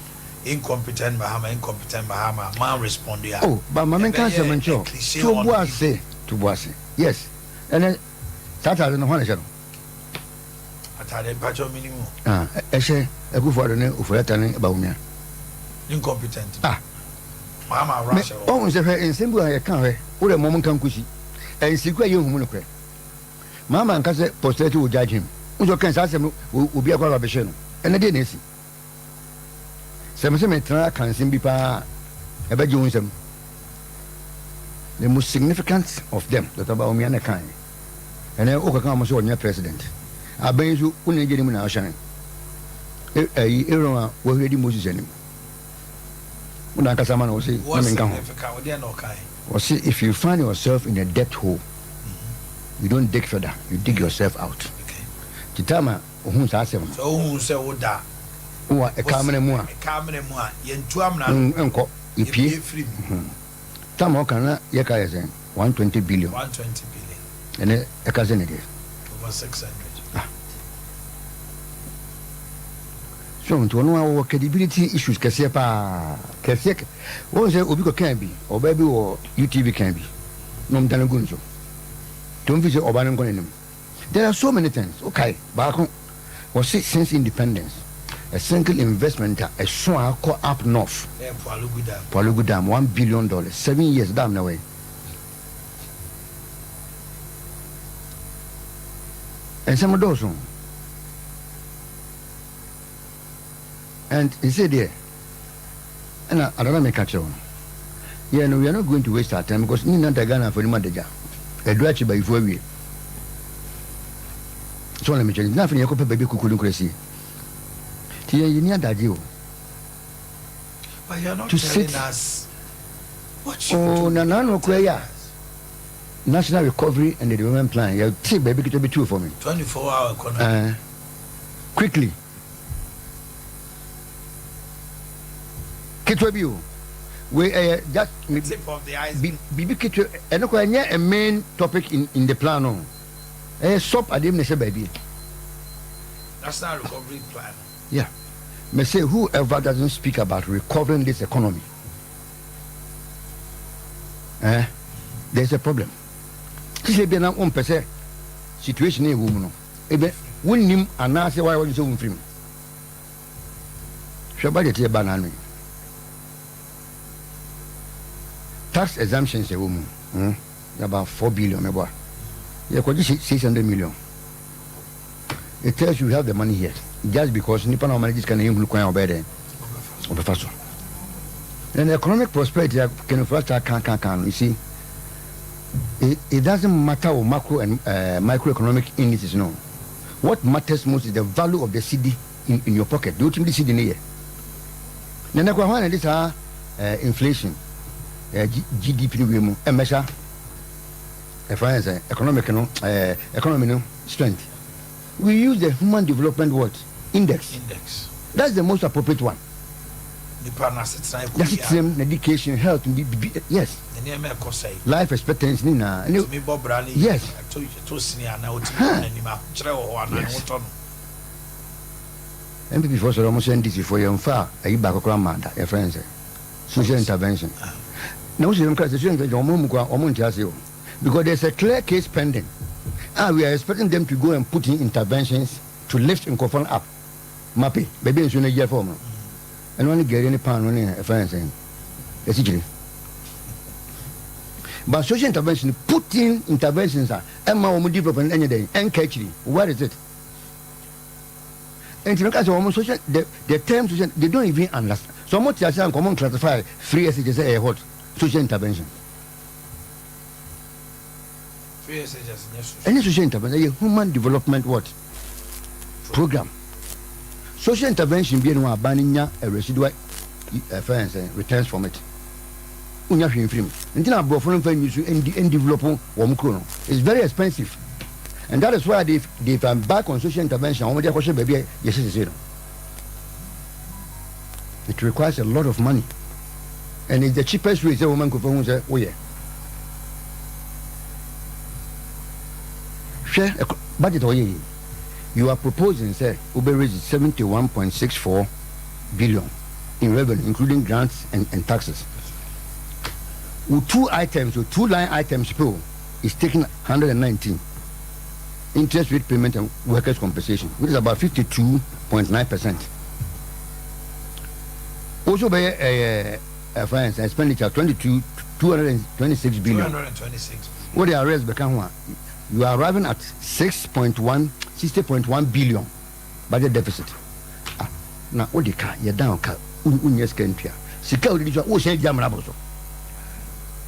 incompetent Bahama, man respond. Oh, but my man can't say, to Boakye. Yes. And then that I don't know what I said. At a patch of minimum. A good for the name of Letani about me. Incompetent. Mama Russia. Oh, in simple, I can't. What a moment can cushy. And secret young woman. Mama and Casa posted to judge him. Who can ask him will be a collaboration. And I didn't see. Some can sim be pa a bad Johnson. The most significant of them that about me and a kind. And I overcome on your president. I bring you only get him in our shining. Era was ready Moses anymore. When I was saying, see, if you find yourself in a debt hole, you don't dig further, you dig yourself out. Titama, who's asking? So who say what that? Who are a cabinet more? Uncle, if you free. Tamokana, Yaka 120 billion. 120 billion. And a cousin again. Over 600. So to know our credibility issues Kasepa Kasek. What say Obiko can be, or baby or UTV can be. No Danagunzo. Don't visit Obanan Gonim. There are so many things. Okay, Bakon was since independence. A single investment, a swan caught up north. Palugu Dam, $1 billion, 7 years down the way. And some of those. And he said, yeah, and I don't make a catch on. Yeah, no, we are not going to waste our time because Nina Tagana for the Madaja. A dratchy by 4 years. So let me tell you, nothing you could baby couldn't crazy. Tia, you near that you. But you're not telling us what you do. No, Korea. National Recovery and the Development Plan. You take baby to be true for me. 24-hour economy. Quickly. Kitwebio. We just tip of the iceberg. Bibi Kitwe, and a main topic in the plan. Stop at them, baby. National Recovery Plan. Yeah. May say whoever doesn't speak about recovering this economy, there's a problem. This is a one percent situation in woman. Ebe when him and now say why was so free. Shabbat the banana. Tax exemptions a woman. About 4 billion. You could 600 million. It tells you have the money here. Just because Nippon managers can look over there. And the economic prosperity can first can. You see, it doesn't matter what macro and microeconomic indices. No, what matters most is the value of the CD in your pocket. Do you think this CD here? Then this is inflation, GDP, a measure, economic strength. We use the Human Development Index. That's the most appropriate one. That's it. Education, health, yes. Life expectancy. Yes. And before so almost send this for your far, a back mother, your friends. Social intervention. Now, because there's a clear case pending. We are expecting them to go and put in interventions to lift Nkofon up. mapping baby nso na year form and only get any pan on a friend saying essentially but social intervention put in interventions are Emma will develop any day and catch it. What is it? And to look at almost social the terms they don't even understand. So much as I'm common classify free SHS a what social intervention. Free SHS any social intervention, a human development what program. Social intervention being one banning a residual returns from it. Unya hwin film ntina brofo no fa nyisu and develop wom kro it's very expensive and that is why they back on social intervention wom dey kwhwe baby yes it requires a lot of money and it's the cheapest way say woman go for hu say oye share budget oye you are proposing say we be raise 71.64 billion in revenue including grants and taxes. With two line items pro is taking 119 interest rate payment and workers compensation, which is about 52.9%. Also by finance expenditure 226 billion. 226. What the arrest become you are arriving at 60.1 billion budget deficit. Now what the car you down car unyes country. Sika odi o say jamra boso.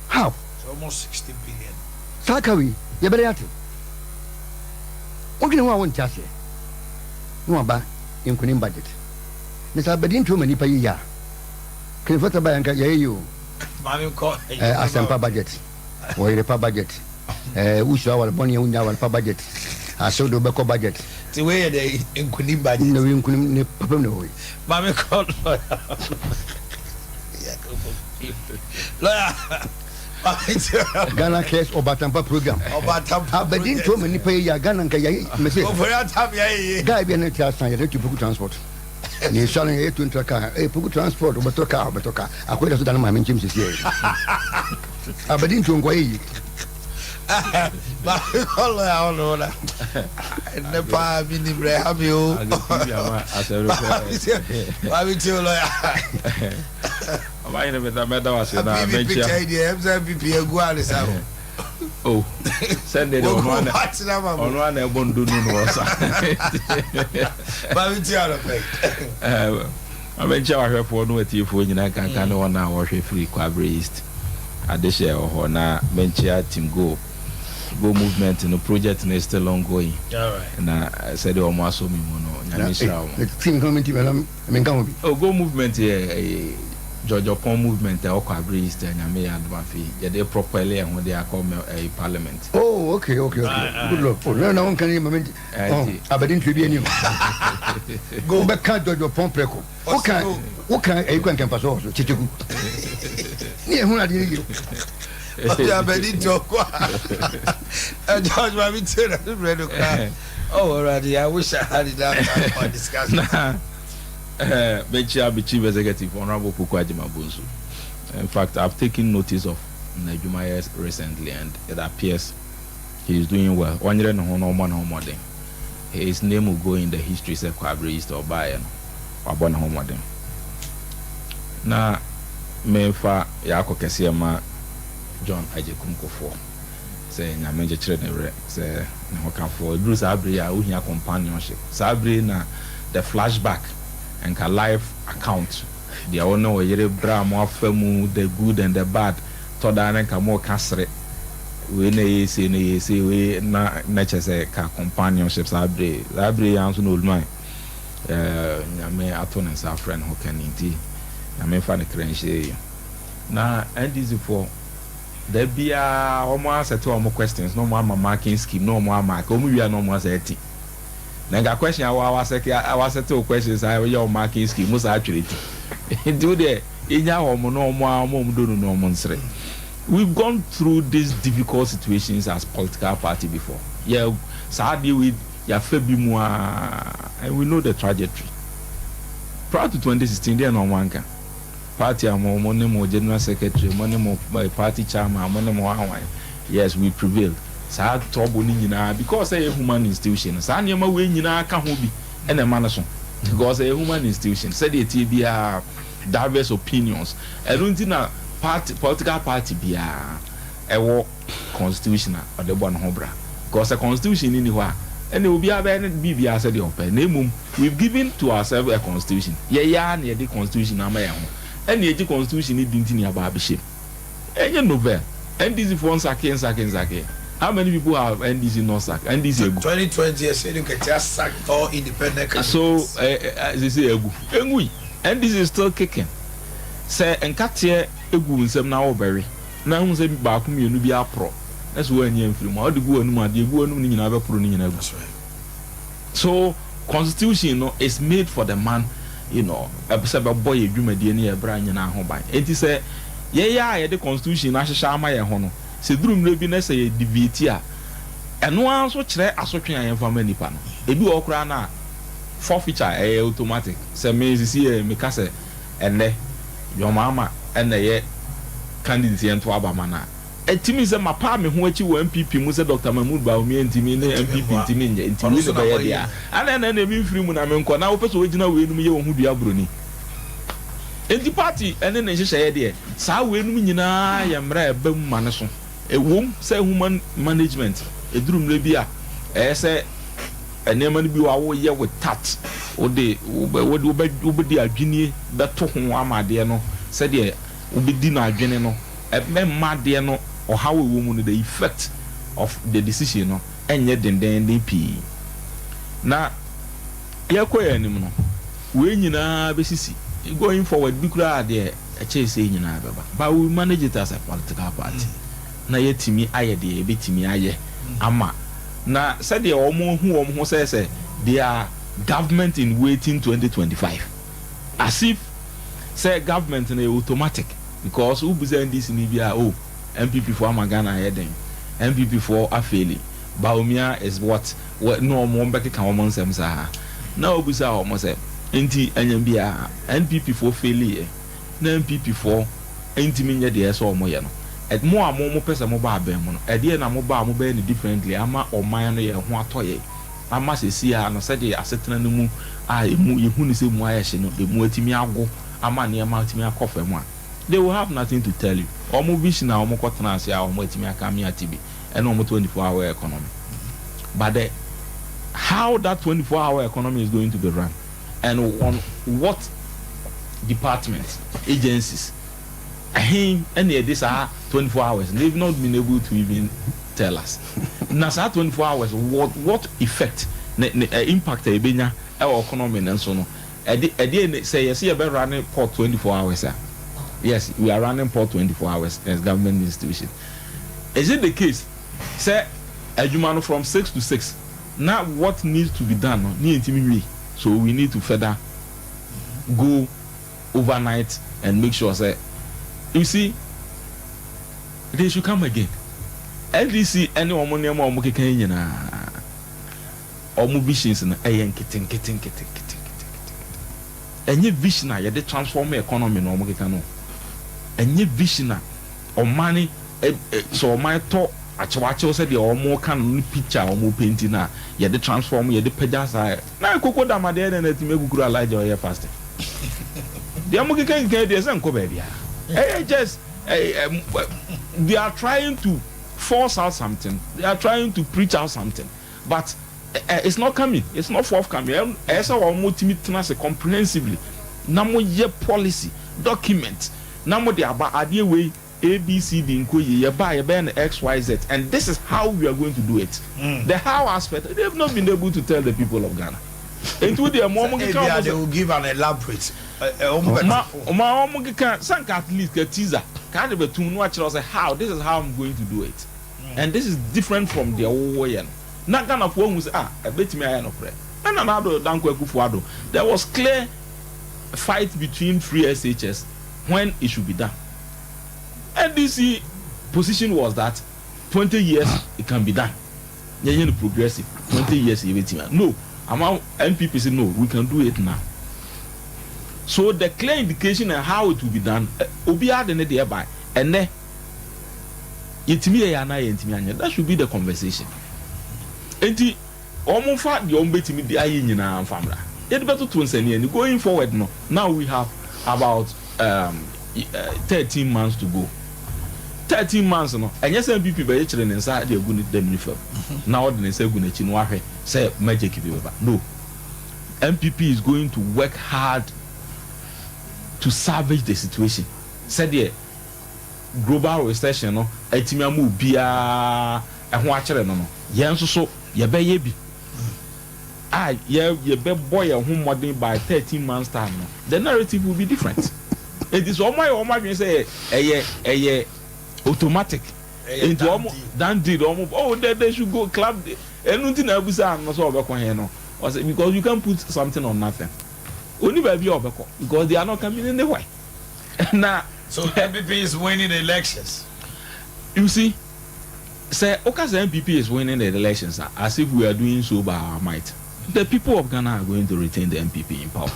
How? It's almost 60 billion. Sakawi, you better at it. What do you want to say? No about in budget. Mr. Bedin too many per year. Can you buy and you? A sample budget. Or a budget. Which our bonnie on our budget. I saw the Beko budget. The way they in budget. No, you couldn't papa no. Mammy called lawyer. Ghana Cares Obatampa program. Obatampa. But didn't too many pay ya Ghana Kaya. Guy be an entire to book transport. Ni selling a to car, a book transport, Batoka. I quite have done my main James here. I didn't to inquire. Never been in Braham. I will tell lawyer. Why never the matter was in oh, send it on one I won't do no more. I mentioned I have one with you for you. I can't 1 hour free quabrist at the share or now venture team go movement in the project is still ongoing. All right. And I said, oh, my so me mono. Team coming to me. Oh, go movement here. Georgia Pond movement, the Okabris, and Yame Adwafi, they properly and when they are called a parliament. Oh, okay. Good luck. No one can even. I didn't be any. Go back, can't Georgia Pond Preco. Okay, you can pass also. Chichu. Yeah, who are you? I'm ready to go. George, my ready. Oh, already. I wish I had it down for discussion. Benchia be chief executive Honorable Pukwaji Mabunsu. In fact, I've taken notice of Najuma recently, and it appears he is doing well. 1 year no more. His name will go in the history of Kwabrist or Bayern or Bon Homodem. Na mefa yako kesiema John Ajekumko for say na major children say na hokanfo Bruce Abri a uhia companionship. Sabri na the flashback and a live account. The owner or yere bra more famu the good and the bad. Toda na more castre. We ne say we na nature say ka companionship Sabri answer no man. Nyame aton and sa friend who can inti. Nyame fa ne krenche. Na and this for there be almost at all more questions. No more marking scheme. No more mark. We are no more 30. Now, question I was two questions. I your marking scheme most actually do there in your no more do no monster. We've gone through these difficult situations as political party before. Yeah, sadly with your Febimwa, and we know the trajectory. Prior to 2016, there no one can. Party money more general secretary, money more by party chairman, money more. Yes, we prevailed. Sa trouble ni nyina because a human institution sa nyema we nyina ka ho bi ena ma no so because a human institution said it be diverse opinions. I don't think a political party be a constitution or the one hobra because a constitution anywhere and it will be a BBA said the open. We've given to ourselves a constitution. Yeah, near the constitution, and the constitution didn't in your barbership. And you know, and this is one second. How many people have NDC not sacked? NDC 2020 years you can just sack all independent candidates. So as they say, NDC is still kicking. Say and Katia egu nsem na obere. Na hu say ba ku mienu bi apro. That's when you film. All the go anu ade egu anu ni nyina be pro ni nyina egu. So constitution is made for the man, ebese be boy adwumade ne e bra nyina ho ban. Enti say ye the constitution na hyehyɛ ama ye ho no. Se drum le bi na say debate a eno an so kyerɛ asotwe an yɛmfa ma nipa no ebi wɔ kora na forfeiture automatic se me sisi me ka se enne your mama enne ye candidate ento aba mana etimi se mapa me ho achi wo MPP mu se Dr. Mahmoud Bawumia entimi ne MPP entimi nje entimi ne baye dia ana na na me mfiri mu na me nkɔ na wo pese wo gina we num ye wo hu dua broni enti party ene ne hyehyɛ de saa we num nyina ya mra eba mu mane so ewom say human management edurum le bia say enema no bi wa wo ye with tat ode di adwenie beto ho amade no say de obedi na adwene no made no or how we woman the effect of the decision no enye denden pi na yakoya nim no we nyina besisi going forward bi kura de e che say nyina beba but we manage it as a political party na yetimi aye de ebetimi aye ama na said the omo say they are government in waiting 2025 as if say government na automatic because who present this in Libya MPP for Amagana heading MPP for Afeli Bawumia is what no more back can almost say now obisa almost say enti anyambia NPP for failure na MPP for entiminya de so omo ye no et mo amo pesa mo ba ben mo no e de na mo ba mo be ni differently ama oman no ye ho atoye ama sesia no se de asetena no mu emu ye hu ni se mu ayehye no de mu atimi ago ama ne ama atimi akofa mu a they will have nothing to tell you omo vision na omo kotena ase a omo atimi aka mi atibi and omo 24-hour economy but how that 24-hour economy is going to be run and on what departments agencies and this are 24 hours. They've not been able to even tell us. Now, 24 hours, what effect, impact our economy and so on. Say, yes, you're running port 24 hours. Yes, we are running port 24 hours as government institution. Is it the case? Say, a from 6 to 6. Now, what needs to be done? So we need to further go overnight and make sure that. You see, they should come again. LDC any woman near more Mukikana or visions in a kitting. And your vision, they transform the economy in Mukikano. And your vision or money, so my talk. Actually, said the or more can picture or more painting. Yeah, they transform the pedas. Now, Coco Damadere and the Megura Light or your pastor. The Amukikan get some cobebia. They are trying to force out something. They are trying to preach out something, but it's not coming. It's not forthcoming. As our motivate comprehensively. Namo ye policy document. Namo de about idea way ABCD inquiry by XYZ, and this is how we are going to do it. The how aspect they have not been able to tell the people of Ghana. Into their moment they will give an elaborate. Some at least a teaser. Can't be too much. How this is how I'm going to do it, and this is different from the old way. Not kind of one who's a bit me I know pray. And another there was clear fight between three SHS when it should be done. NDC position was that 20 years it can be done. Yeah, progressive 20 years no. Among MPP say no, we can do it now. So the clear indication and how it will be done, thereby, and then that should be the conversation. Enti, almost the ombetimi the ayin family. It better to send going forward. No, now we have about 13 months to go. 13 months no. And yes, MPP by children inside the good them uniform. Now they say good chinwahe say magic no. MPP is going to work hard to salvage the situation. Said yeah, global recession no. Etimiamu bia ehun akere no. Yen so ye be ye bi. Ye be boy ehun modern by 13 months time no. The narrative will be different. It is all my say automatic. Into almost did almost they should go club. Anything I was saying no so no. Because you can put something on nothing. Only baby because they are not coming in the way. Now so MPP is winning the elections. You see, say Oka's MPP is winning the elections as if we are doing so by our might. The people of Ghana are going to retain the MPP in power.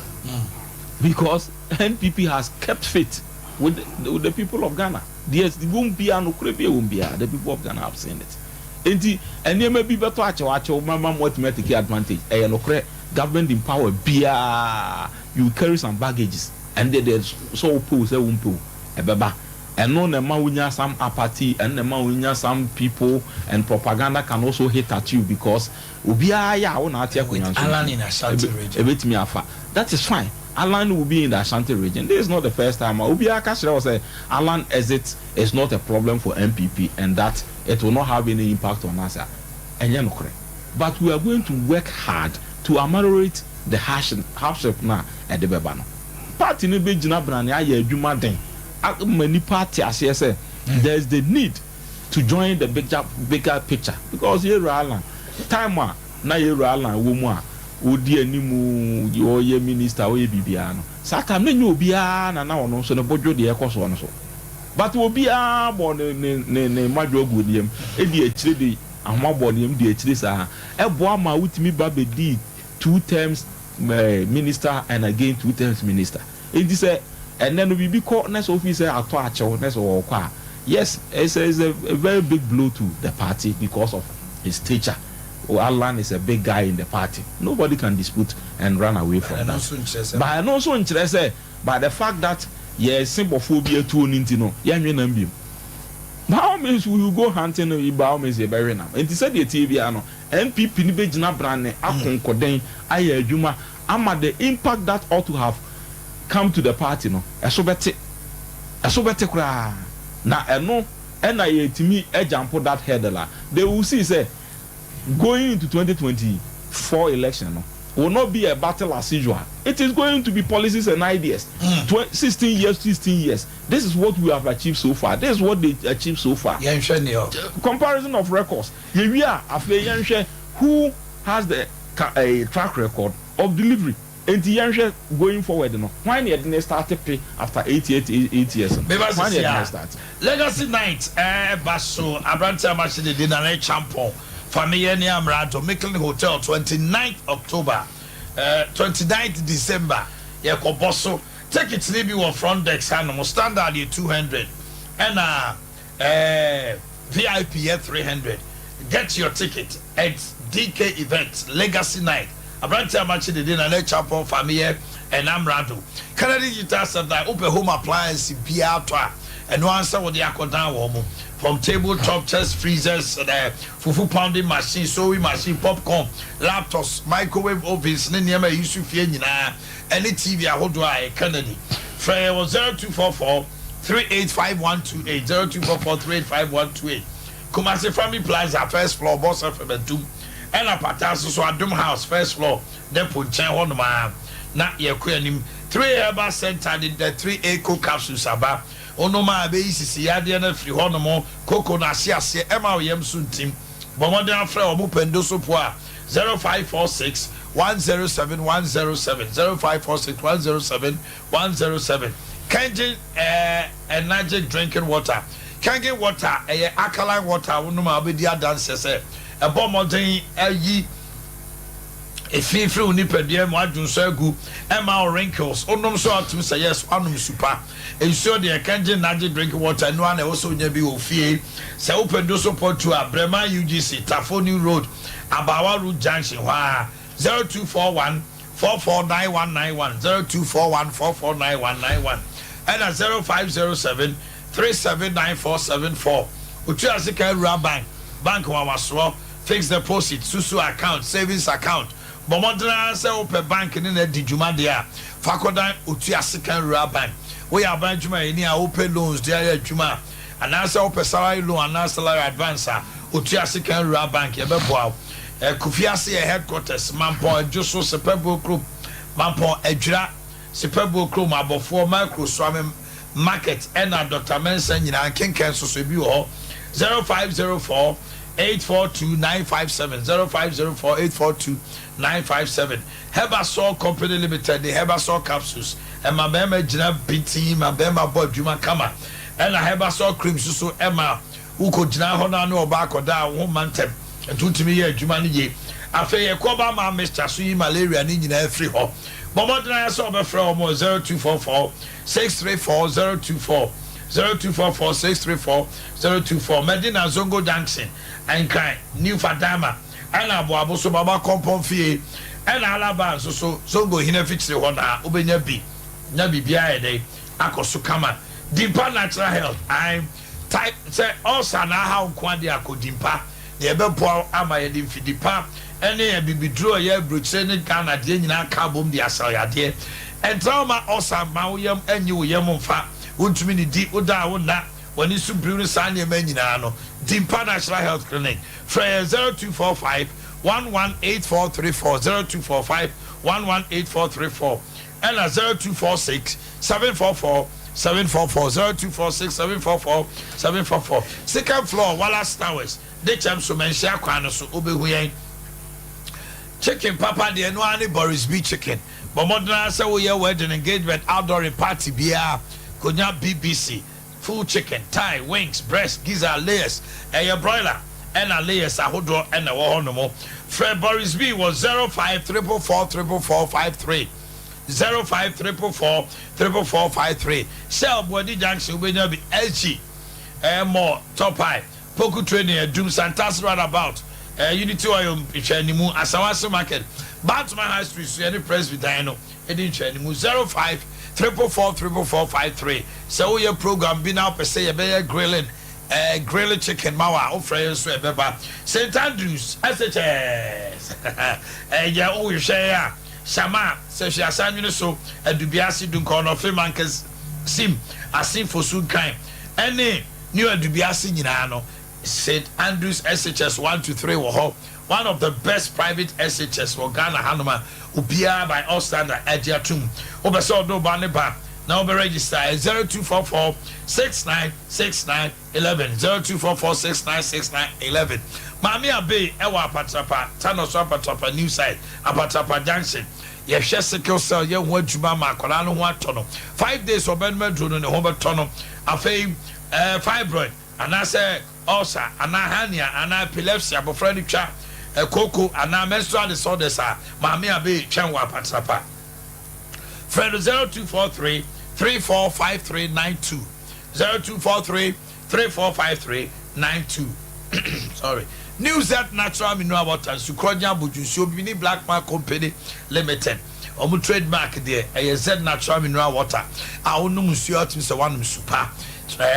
Because NPP has kept faith with the people of Ghana. Yes, the the people of Ghana have seen it. And you may be better at your mama automatic advantage. Government in power, you carry some baggages, and there's so pull, say pull, and no the man some apathy, and the man some people, and propaganda can also hit at you because that is fine. Alan will be in the Ashanti region. This is not the first time. Ubia Kashira will say Alan exit is not a problem for MPP and that it will not have any impact on us. But we are going to work hard to ameliorate the hardship now at the Bebano. Party ni be jina brand ya adwuma den. Many party as say there is the need to join the bigger picture because here Alan time na here Alan woman odi animu yo minister o ye bibia no saka me nyu obia na ono so ne bodwo de ekoso no so but obia bo ne madwo godiem e di akire de ahomabo ne di akire sa ebo ama wutimi ba be di 2 terms minister and again 2 terms minister it is and then we be called next officer ato achew next or kwa yes it's a very big blow to the party because of his stature. Alan is a big guy in the party. Nobody can dispute and run away from that. But I also interested by the fact that symbophobia too nintino. By all means, we will go hunting. By all means, bury now. And he said the TV ano MPP ni be jina brane akonkoden aye adwuma ama the impact that ought to have come to the party no. Eso bete kra na eno na ye timi ejampo that header. They will see say going into 2024 election no, will not be a battle as usual. It is going to be policies and ideas. 16 years. This is what we have achieved so far. This is what they achieved so far. Comparison of records. Who has the track record of delivery? And the going forward, you know, why didn't start to pay after 8 years? Why didn't start? Legacy night, Basso, Abranta Machine, Dinner Champion. Omanhene Yaw, Micklin Hotel, 29th October, 29th December. Bosso. Tickets maybe were front deck standard 200 and VIP at 300. Get your ticket at DK Events Legacy Night. Abranta Machine Dinner Chapel Family and Amrado. Canadian Guitar Center, open home appliance, Piatra, and one answer with the Akodan from tabletop chest freezers, fufu pounding machine, sewing machine, popcorn, laptops, microwave ovens, Ninyama Yusufia, any TV I hold dry, Kennedy. Frey was 0244 385128, 0244 385128. Kumasi Family Plaza, first floor, boss of a doom. And a patas, so a doom house, first floor, depot, chain on my not your queen. 3 Eba Center, the 3 Eco capsules about. Onoma be isi ade na firi ho no mo koko na ase ema oyem suntim bomode afra omo pendo so po a 0546 107 107 0546 107 107 Kangen energy drinking water Kangen water alkaline water onoma be dia dance se e bomodin ayi efifiri onipadua mu adun so agu ema wrinkles onom so atum say yes anum super ensure the Kangen energy drinking water no na also nya bi ofie se open do support to Brema UGC Tafoni Road Abawa Road Junction 0241 449191 0241449191 and 0507 379474 Utua Sika Rura Bank Wamaswo fixed deposit susu account savings account bomodra se open bank ni na dijuma dia fakodan Utua Sika Rura Bank we are bank juma ni a open loans dia juma anasa open salary loan anasa salary advance Utua Sika Rura Bank ye beboa Kufiase headquarters Mampo Joso Sepebo Group Mampo Ejra Sepebo Group Mabofo Micro Swami Market and Dr. Mensa nyina kenken so bi ho 0504 842957 0504 842957 Herbasol Company Limited the Herbasol capsules and my mama jina BT my bema boy Juma Kama and a Herbasol cream so Emma uko jina ho na no oba koda wo mantem entutimi ye adwuma ne ye afa ye koba ma Mr. Sui malaria ni nyina free ho bomodna so obefra o 0244 634 024 0244 634 024 Medina Zongo Junction and kind New Fadama and abo so baba kompon fie and alaba so Zongo hina fitri ho na obenya bi na bibia e dey akoso kama Dimpa Natural Health I'm type say also na how kwade akodimpa ye bebo ama ye dim fidipa ene ye bibidro ye broche ne Ghana de nyina ka bom de asayade entrauma osama woyam anyi woyam mfa wontumi ni di oda wo na woni subru no sa ne ma nyina no Dimpa Natural Health Clinic fra 0245 118434 0245 118434 and 0246 744 744 0246 744 744 second floor Wallace Towers de cham so mensia kwan so obehu yen chicken papa de no ani Boris B chicken but modern say we wedding engagement outdoor party bia konya BBC full chicken thigh wings breast gizzard layers and broiler and a layers ahodo and a wo no mo Fred Boris B was 0534444453 05344453 Shell Body Junction ubenya bi LG more top high Poku training Doom Santas roundabout Unity Oil Ichanimu Asawase Market Batman High Street Sueni Presbyterian Edin Chanimu 05344453 so your program be now per se ye be grilling grilled chicken mawa offer so e beba St Andrews SHS ya o share Shama se she asanyu so adubiase dunko no femankes sim asin fosu kan ene new adubiase nyina no St Andrews SHS 1 to 3 wo ho one of the best private SHS for Ghana Hanoma ubia by all standard Adea Tum obeso do ba ne ba now be register 0244 6969 11 0244 6969 11 Mami Abe ewa apatapa Tanoso apatapa new side apatapa junction ye hwe sickle cell ye ho adwuma ma akola no ho atono 5 days obenma dro no ho betono afei fibroid anase ulcer ana hernia ana epilepsy abofra ni twa koko ana menstrual disorders Mami Abe twen wa apatapa friend 0243 345392 0243 345392 sorry News that natural mineral water Sukronya Bujusi Obini Blackman Company Limited omu trademark there Z natural mineral water awonu musuo atim se wanum super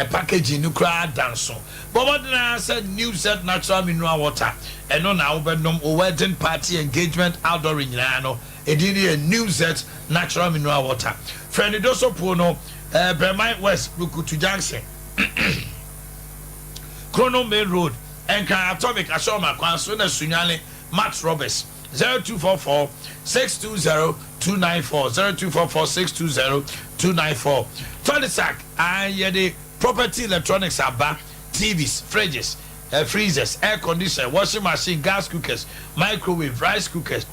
packaging no kra danso Bobodina said News that natural mineral water eno na obenom wedding party engagement outdoor nyina no edini News that natural mineral water friend doso po no Bremai West Lukutu Junction Chrono Main Road and Atomic Ashoma Kwanso na Sunyale Max Roberts 0244 620 294 0244 620 294 Tonisac and the property electronics aba TVs fridges freezers air conditioner washing machine gas cookers microwave rice cookers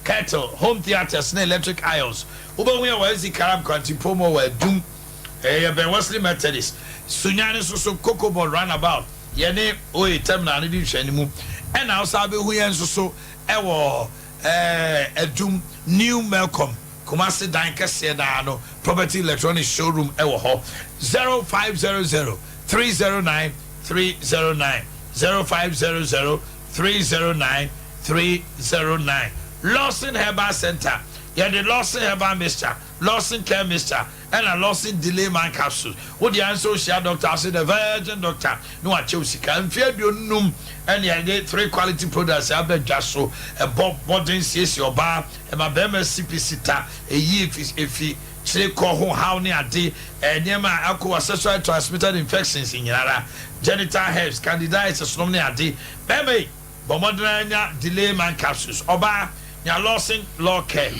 kettle home theaters and electric irons Uba we zi karam kwanti promo we doom Ben Wesley Methodist Sunyane so Cocoa Board roundabout yene oye terminal ni hwe mu and also be hu yen so ewo edum new Malcolm Kumasi dan kese da no property electronic showroom ewo ho 0500 309 309 0500 309 309 Lawson Herbal Center Yeah, the Lawson herbal mixture, Lawson care mixture, and a Lawson delay man capsule. What the answer share doctor? I said the virgin doctor. No, I chose can fear you num and yeah, 3 quality products. I bet just so a Bob Bodin says your bar and my Bema CPC a year if he call home how near day and near my alcohol sexually transmitted infections in Yara, genital herpes, candidiasis, a slummy a day. Baby, Bomodrania delay man capsules. Oba, ya Lawson law care.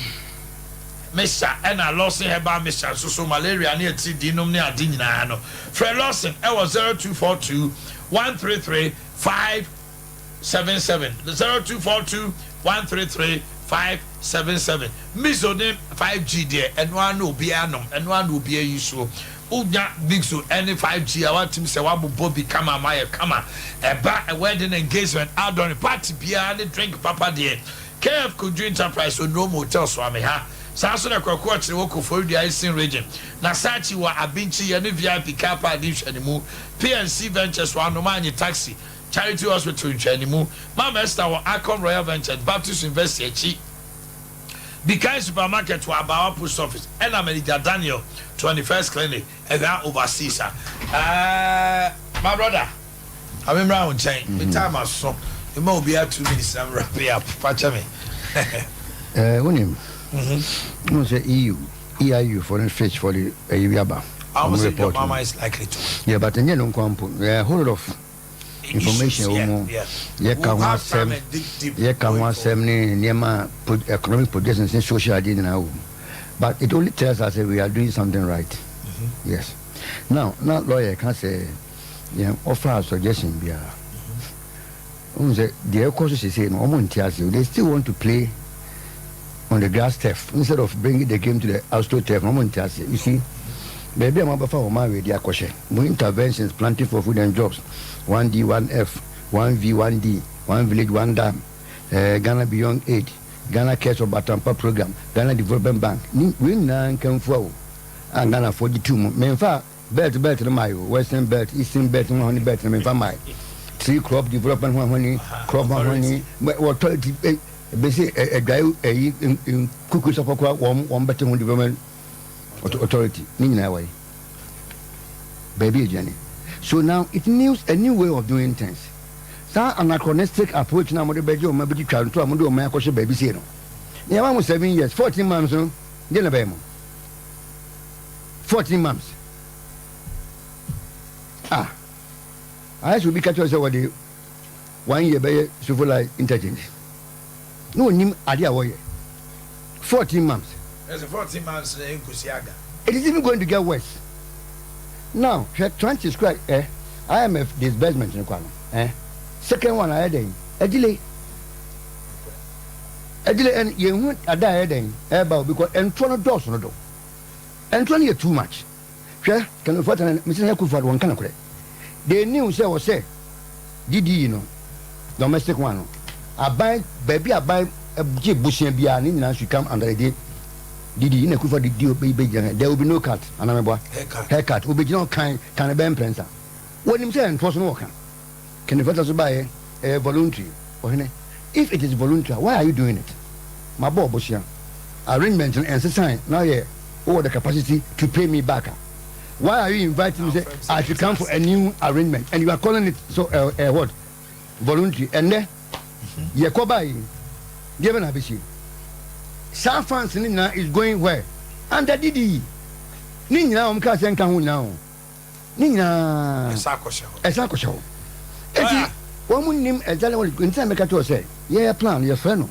Mr. and a Lawson herbal mixture, so malaria near Tidinum near Dinano. Fred Lawson, I was 0242 133 577. 0242 133 577. Miss name 5G there, and one will be anum, and one will be a usual. Unya big so any 5G. I want him say Wabu Bobby come a Maya come a wedding engagement out on a party beer and drink papa dear. KF could you enterprise so no motel swami ha. Sasuna Kwakwach Woko for the Icing region. Nasachi wa Abinchi and VIP car dish anymore. PNC Ventures one no money taxi. Charity Hospital in Chanimu. Mama Esther wa Akon Royal Ventures Baptist University. Bekai Supermarket to Abawa Post Office. And America Daniel 21st Clinic. And that overseas. My brother. I'm in round chain. The time I saw. It might be 2 minutes. I'm wrapping up. Patch me. Unim. No say EIU foreign fish for the Yaba. I was saying your mama is likely to. Yeah, but then you don't come. A whole lot of information. Yeah, can one sem. Yeah, can one sem. Nema put economic projections in social idea now. But it only tells us that we are doing something right. Yes. Now lawyer can say, yeah, offer a suggestion. Yeah. The courses say no one tells you they still want to play on the grass turf instead of bringing the game to the outdoor turf. You see, maybe I'm about for my radio question. More interventions, planting for food and jobs. 1D, 1F, 1V, 1D, 1 village, 1 dam. Ghana Beyond Aid, Ghana Cares of Batampa Program, Ghana Development Bank. We now can follow. And Ghana 42. Menfa belt my Western belt, Eastern belt, honey belt, Menfa my 3 crop development, honey, crop honey. What basically a guy in cookies of one better development authority. Nina way. Baby Jenny. So now it needs a new way of doing things. That anachronistic approach now the baby maybe you can to a mundo my question baby zero. Yeah, I was 7 years, 14 months, no? Then a 14 months. I should be catch us over the 1 year by civil interchange. No name Adea Akye. 14 months. There's a 14 months in Kusiaga. It is even going to get worse. Now, trying to describe IMF disbursement in Kwano. Second one I had a delay. And you went a day about because and 20 doors no do. And 20 too much. Can you find Mr. Yaku for one kind of credit? They knew say Didi, domestic one. I buy a bush and beer and she come under the day. Didi in a for the deal baby, there will be no cut. And I'm a haircut will be no kind of ben prensa. What him say and was no can. Can you us buy a voluntary? If it is voluntary, why are you doing it? My boy Bushia. Arrangement and sign now over the capacity to pay me back. Why are you inviting me? I should come for a new arrangement and you are calling it so what? Voluntary and then Yakobai given a bishi. San Francisco is going where? And the Didi Nina Umkasan Kahu now. Nina Esakosho. One name as I was going to make a say, yeah, plan your friend.